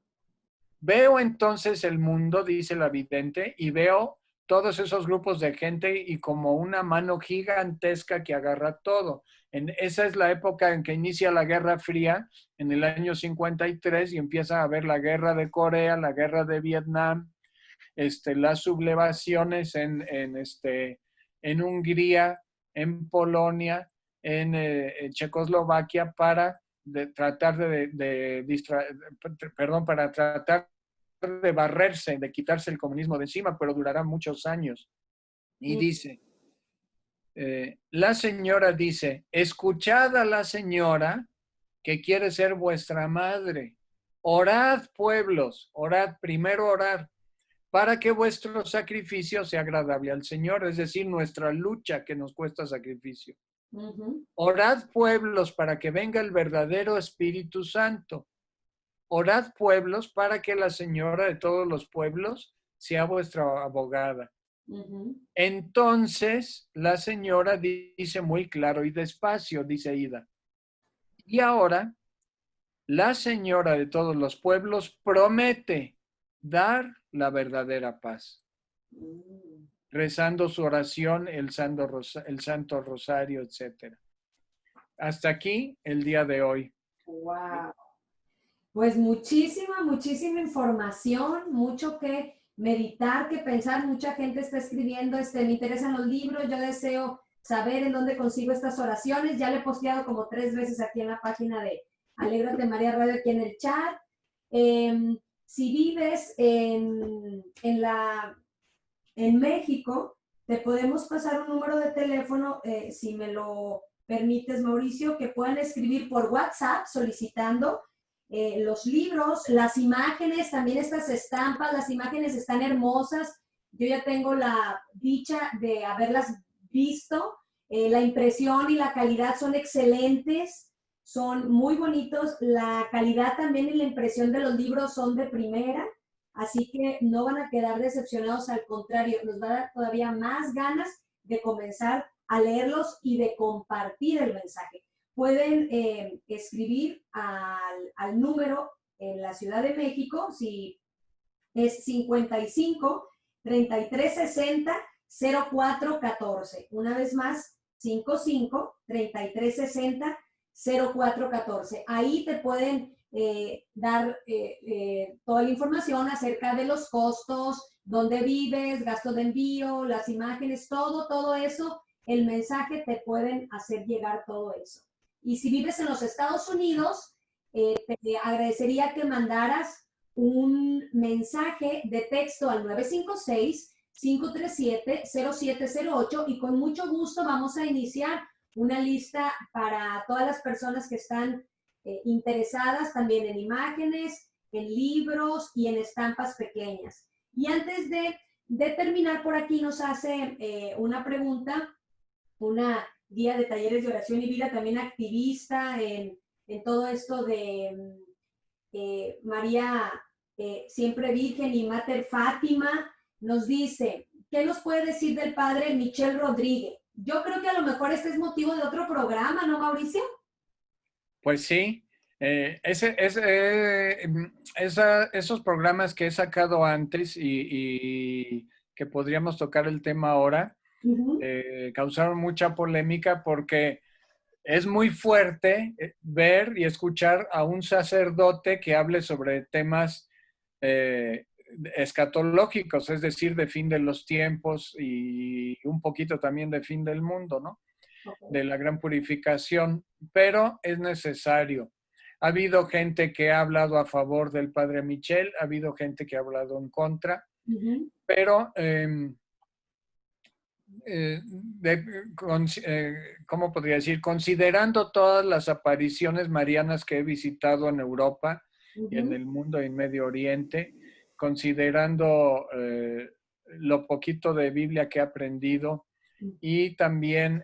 Veo entonces el mundo, dice la vidente, y veo todos esos grupos de gente y como una mano gigantesca que agarra todo. Esa es la época en que inicia la Guerra Fría, en el año 53, y empieza a haber la Guerra de Corea, la Guerra de Vietnam, las sublevaciones en Hungría, en Polonia, en Checoslovaquia para tratar para tratar de barrerse, de quitarse el comunismo de encima, pero durará muchos años. Y dice, la señora dice, escuchad a la señora que quiere ser vuestra madre. Orad, pueblos, orad, primero orar, para que vuestro sacrificio sea agradable al Señor, es decir, nuestra lucha que nos cuesta sacrificio. Orad, pueblos, para que venga el verdadero Espíritu Santo. Orad, pueblos, para que la Señora de todos los pueblos sea vuestra abogada. Entonces, la señora dice muy claro y despacio, dice Ida. Y ahora, la Señora de todos los pueblos promete dar la verdadera paz. Rezando su oración, el Santo Rosario, etc. Hasta aquí el día de hoy. Wow. Pues muchísima información, mucho que meditar, que pensar. Mucha gente está escribiendo, me interesan los libros, yo deseo saber en dónde consigo estas oraciones. Ya le he posteado como 3 veces aquí en la página de Alégrate María Radio, aquí en el chat. Si vives en México, te podemos pasar un número de teléfono, si me lo permites, Mauricio, que puedan escribir por WhatsApp solicitando los libros, las imágenes, también estas estampas. Las imágenes están hermosas. Yo ya tengo la dicha de haberlas visto. La impresión y la calidad son excelentes. son muy bonitos. La calidad también y la impresión de los libros son de primera, así que no van a quedar decepcionados, al contrario, nos va a dar todavía más ganas de comenzar a leerlos y de compartir el mensaje. Pueden escribir al número en la Ciudad de México, si es 55 33 60 0414. Una vez más, 55 33 60 0414. Ahí te pueden dar toda la información acerca de los costos, dónde vives, gastos de envío, las imágenes, todo eso, el mensaje te pueden hacer llegar todo eso. Y si vives en los Estados Unidos, te agradecería que mandaras un mensaje de texto al 956-537-0708 y con mucho gusto vamos a iniciar una lista para todas las personas que están interesadas también en imágenes, en libros y en estampas pequeñas. Y antes de terminar, por aquí nos hace una pregunta, una guía de talleres de oración y vida, también activista en todo esto de María Siempre Virgen y Mater Fátima, nos dice, ¿qué nos puede decir del padre Michel Rodríguez? Yo creo que a lo mejor este es motivo de otro programa, ¿no, Mauricio? Pues sí, esos programas que he sacado antes y que podríamos tocar el tema ahora, causaron mucha polémica porque es muy fuerte ver y escuchar a un sacerdote que hable sobre temas escatológicos, es decir, de fin de los tiempos y un poquito también de fin del mundo, ¿no? De la gran purificación, pero es necesario. Ha habido gente que ha hablado a favor del padre Michel, ha habido gente que ha hablado en contra, pero ¿cómo podría decir? Considerando todas las apariciones marianas que he visitado en Europa y en el mundo y en Medio Oriente, considerando lo poquito de Biblia que he aprendido y también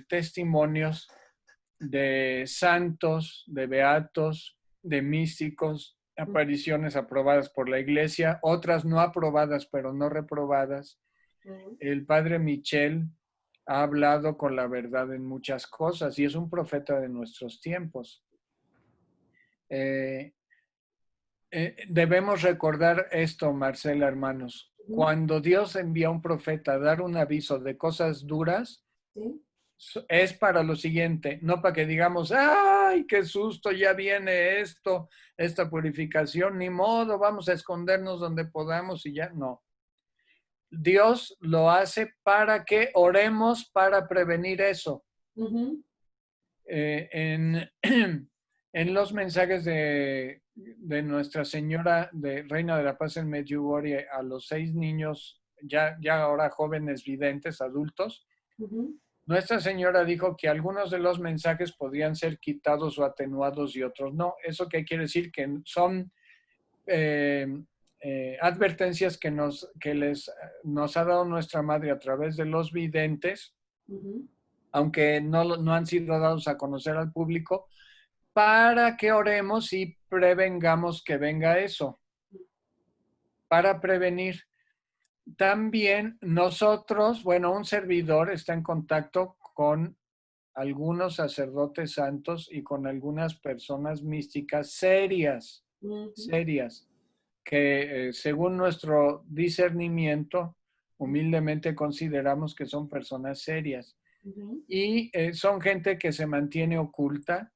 testimonios de santos, de beatos, de místicos, apariciones aprobadas por la Iglesia, otras no aprobadas pero no reprobadas. El padre Michel ha hablado con la verdad en muchas cosas y es un profeta de nuestros tiempos. Debemos recordar esto, Marcela, hermanos. Cuando Dios envía a un profeta a dar un aviso de cosas duras, es para lo siguiente, no para que digamos, ¡ay, qué susto! Ya viene esto, esta purificación, ni modo, vamos a escondernos donde podamos y ya, no. Dios lo hace para que oremos para prevenir eso. En los mensajes de Nuestra Señora de Reina de la Paz en Medjugorje a los 6 niños, ya ahora jóvenes videntes, adultos, Nuestra Señora dijo que algunos de los mensajes podrían ser quitados o atenuados y otros no. ¿Eso qué quiere decir? Que son advertencias que nos ha dado nuestra Madre a través de los videntes, aunque no han sido dados a conocer al público, para que oremos y prevengamos que venga eso, para prevenir. También nosotros, bueno, un servidor está en contacto con algunos sacerdotes santos y con algunas personas místicas serias, que según nuestro discernimiento, humildemente consideramos que son personas serias. Y son gente que se mantiene oculta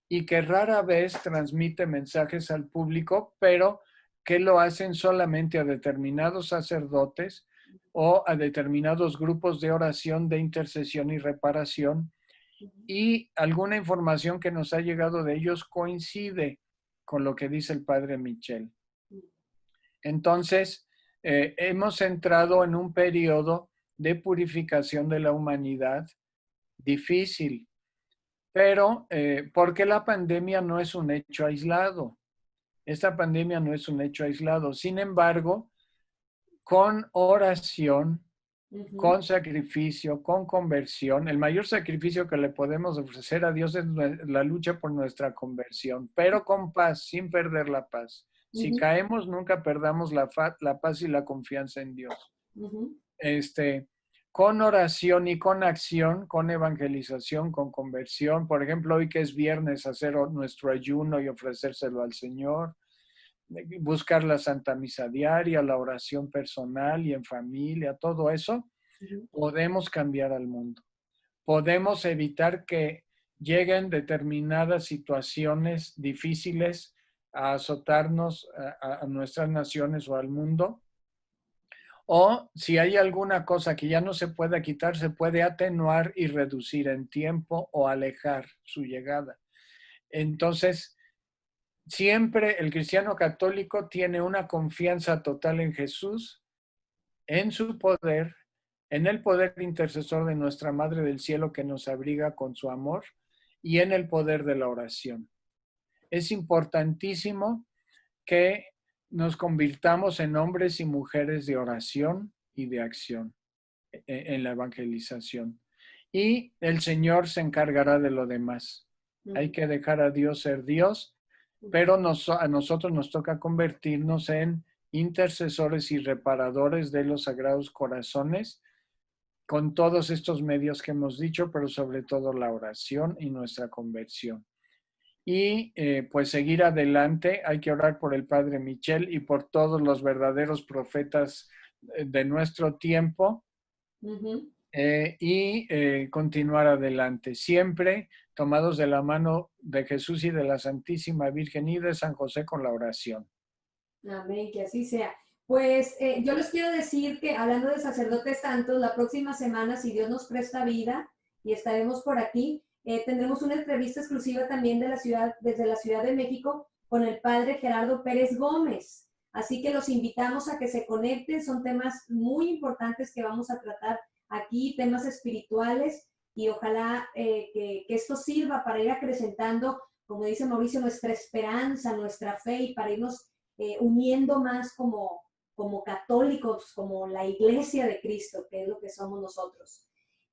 y que rara vez transmite mensajes al público, pero que lo hacen solamente a determinados sacerdotes o a determinados grupos de oración, de intercesión y reparación. Y alguna información que nos ha llegado de ellos coincide con lo que dice el padre Michel. Entonces, hemos entrado en un periodo de purificación de la humanidad difícil, pero porque la pandemia no es un hecho aislado. Esta pandemia no es un hecho aislado. Sin embargo, con oración con sacrificio, con conversión. El mayor sacrificio que le podemos ofrecer a Dios es la lucha por nuestra conversión, pero con paz, sin perder la paz. Si caemos, nunca perdamos la paz y la confianza en Dios. Con oración y con acción, con evangelización, con conversión. Por ejemplo, hoy que es viernes, hacer nuestro ayuno y ofrecérselo al Señor. Buscar la Santa Misa diaria, la oración personal y en familia, todo eso, podemos cambiar al mundo. Podemos evitar que lleguen determinadas situaciones difíciles a azotarnos a nuestras naciones o al mundo. O si hay alguna cosa que ya no se pueda quitar, se puede atenuar y reducir en tiempo o alejar su llegada. Entonces, siempre el cristiano católico tiene una confianza total en Jesús, en su poder, en el poder intercesor de nuestra Madre del Cielo que nos abriga con su amor y en el poder de la oración. Es importantísimo que nos convirtamos en hombres y mujeres de oración y de acción en la evangelización. Y el Señor se encargará de lo demás. Hay que dejar a Dios ser Dios, pero a nosotros nos toca convertirnos en intercesores y reparadores de los sagrados corazones con todos estos medios que hemos dicho, pero sobre todo la oración y nuestra conversión. Y pues seguir adelante, hay que orar por el Padre Michel y por todos los verdaderos profetas de nuestro tiempo y continuar adelante, siempre tomados de la mano de Jesús y de la Santísima Virgen y de San José con la oración. Amén, que así sea. Pues yo les quiero decir que hablando de sacerdotes santos, la próxima semana, si Dios nos presta vida y estaremos por aquí, tendremos una entrevista exclusiva también desde la Ciudad de México con el padre Gerardo Pérez Gómez. Así que los invitamos a que se conecten, son temas muy importantes que vamos a tratar aquí, temas espirituales, y ojalá que esto sirva para ir acrecentando, como dice Mauricio, nuestra esperanza, nuestra fe, y para irnos uniendo más como católicos, como la Iglesia de Cristo, que es lo que somos nosotros.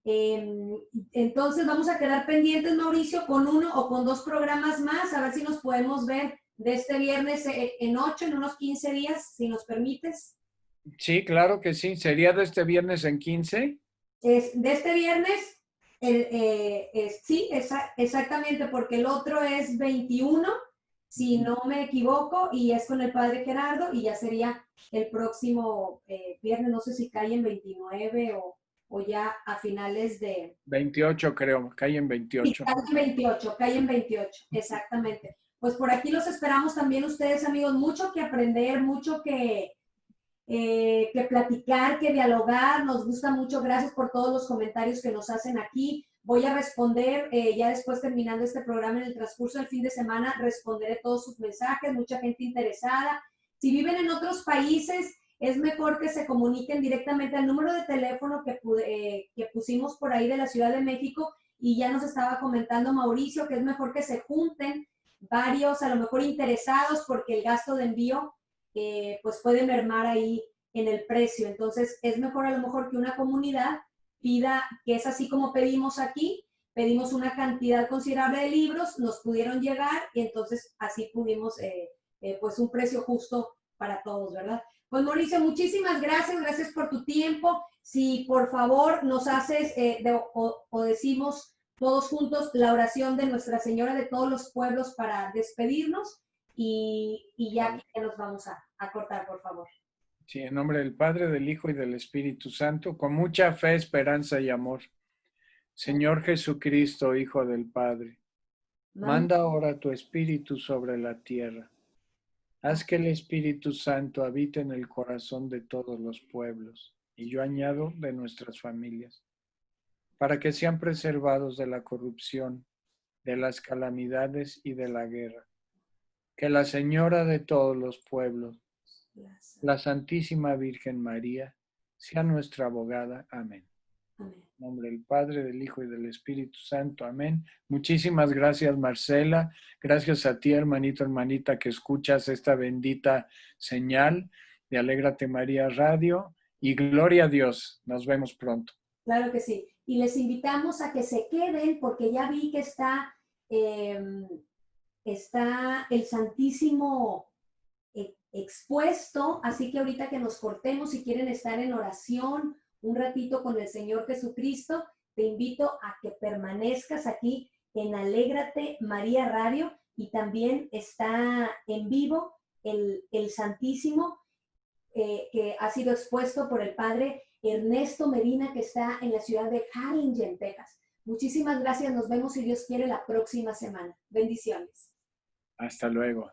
Entonces vamos a quedar pendientes, Mauricio, con uno o con dos programas más, a ver si nos podemos ver de este viernes en unos 15 días, si nos permites. Sí, claro que sí. ¿Sería de este viernes en 15? De este viernes, sí, exactamente, porque el otro es 21, si no me equivoco, y es con el padre Gerardo, y ya sería el próximo viernes, no sé si cae en 29 o ya a finales de... 28 creo, cae en 28. Sí, cae en 28, exactamente. Pues por aquí los esperamos también ustedes, amigos, mucho que aprender, mucho que platicar, que dialogar. Nos gusta mucho. Gracias por todos los comentarios que nos hacen aquí. Voy a responder ya después, terminando este programa, en el transcurso del fin de semana, responderé todos sus mensajes, mucha gente interesada. Si viven en otros países, es mejor que se comuniquen directamente al número de teléfono que pusimos por ahí de la Ciudad de México, y ya nos estaba comentando Mauricio que es mejor que se junten varios, a lo mejor interesados, porque el gasto de envío pues puede mermar ahí en el precio. Entonces es mejor a lo mejor que una comunidad pida, que es así como pedimos aquí, pedimos una cantidad considerable de libros, nos pudieron llegar, y entonces así pudimos pues un precio justo para todos, ¿verdad? Pues Mauricio, muchísimas gracias, gracias por tu tiempo. Si por favor nos haces o decimos todos juntos la oración de Nuestra Señora de todos los pueblos para despedirnos. Y ya nos vamos a cortar, por favor. Sí, en nombre del Padre, del Hijo y del Espíritu Santo, con mucha fe, esperanza y amor. Señor Jesucristo, Hijo del Padre, manda ahora tu Espíritu sobre la tierra. Haz que el Espíritu Santo habite en el corazón de todos los pueblos, y yo añado de nuestras familias, para que sean preservados de la corrupción, de las calamidades y de la guerra. Que la Señora de todos los pueblos, la Santísima Virgen María, sea nuestra abogada. Amén. Amén. En nombre del Padre, del Hijo y del Espíritu Santo. Amén. Muchísimas gracias, Marcela. Gracias a ti, hermanito, hermanita, que escuchas esta bendita señal de Alégrate María Radio. Y gloria a Dios. Nos vemos pronto. Claro que sí. Y les invitamos a que se queden porque ya vi que está el Santísimo expuesto, así que ahorita que nos cortemos, si quieren estar en oración un ratito con el Señor Jesucristo, te invito a que permanezcas aquí en Alégrate María Radio y también está en vivo el Santísimo que ha sido expuesto por el Padre Ernesto Medina, que está en la ciudad de Harlingen, Texas. Muchísimas gracias, nos vemos si Dios quiere la próxima semana. Bendiciones. Hasta luego.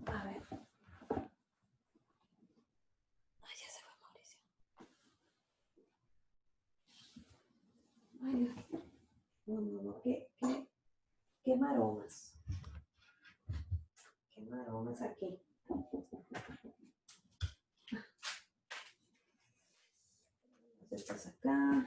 A ver. Ay, ya se fue Mauricio. Ay, no. ¿Qué maromas? ¿Qué maromas aquí? Esto es acá.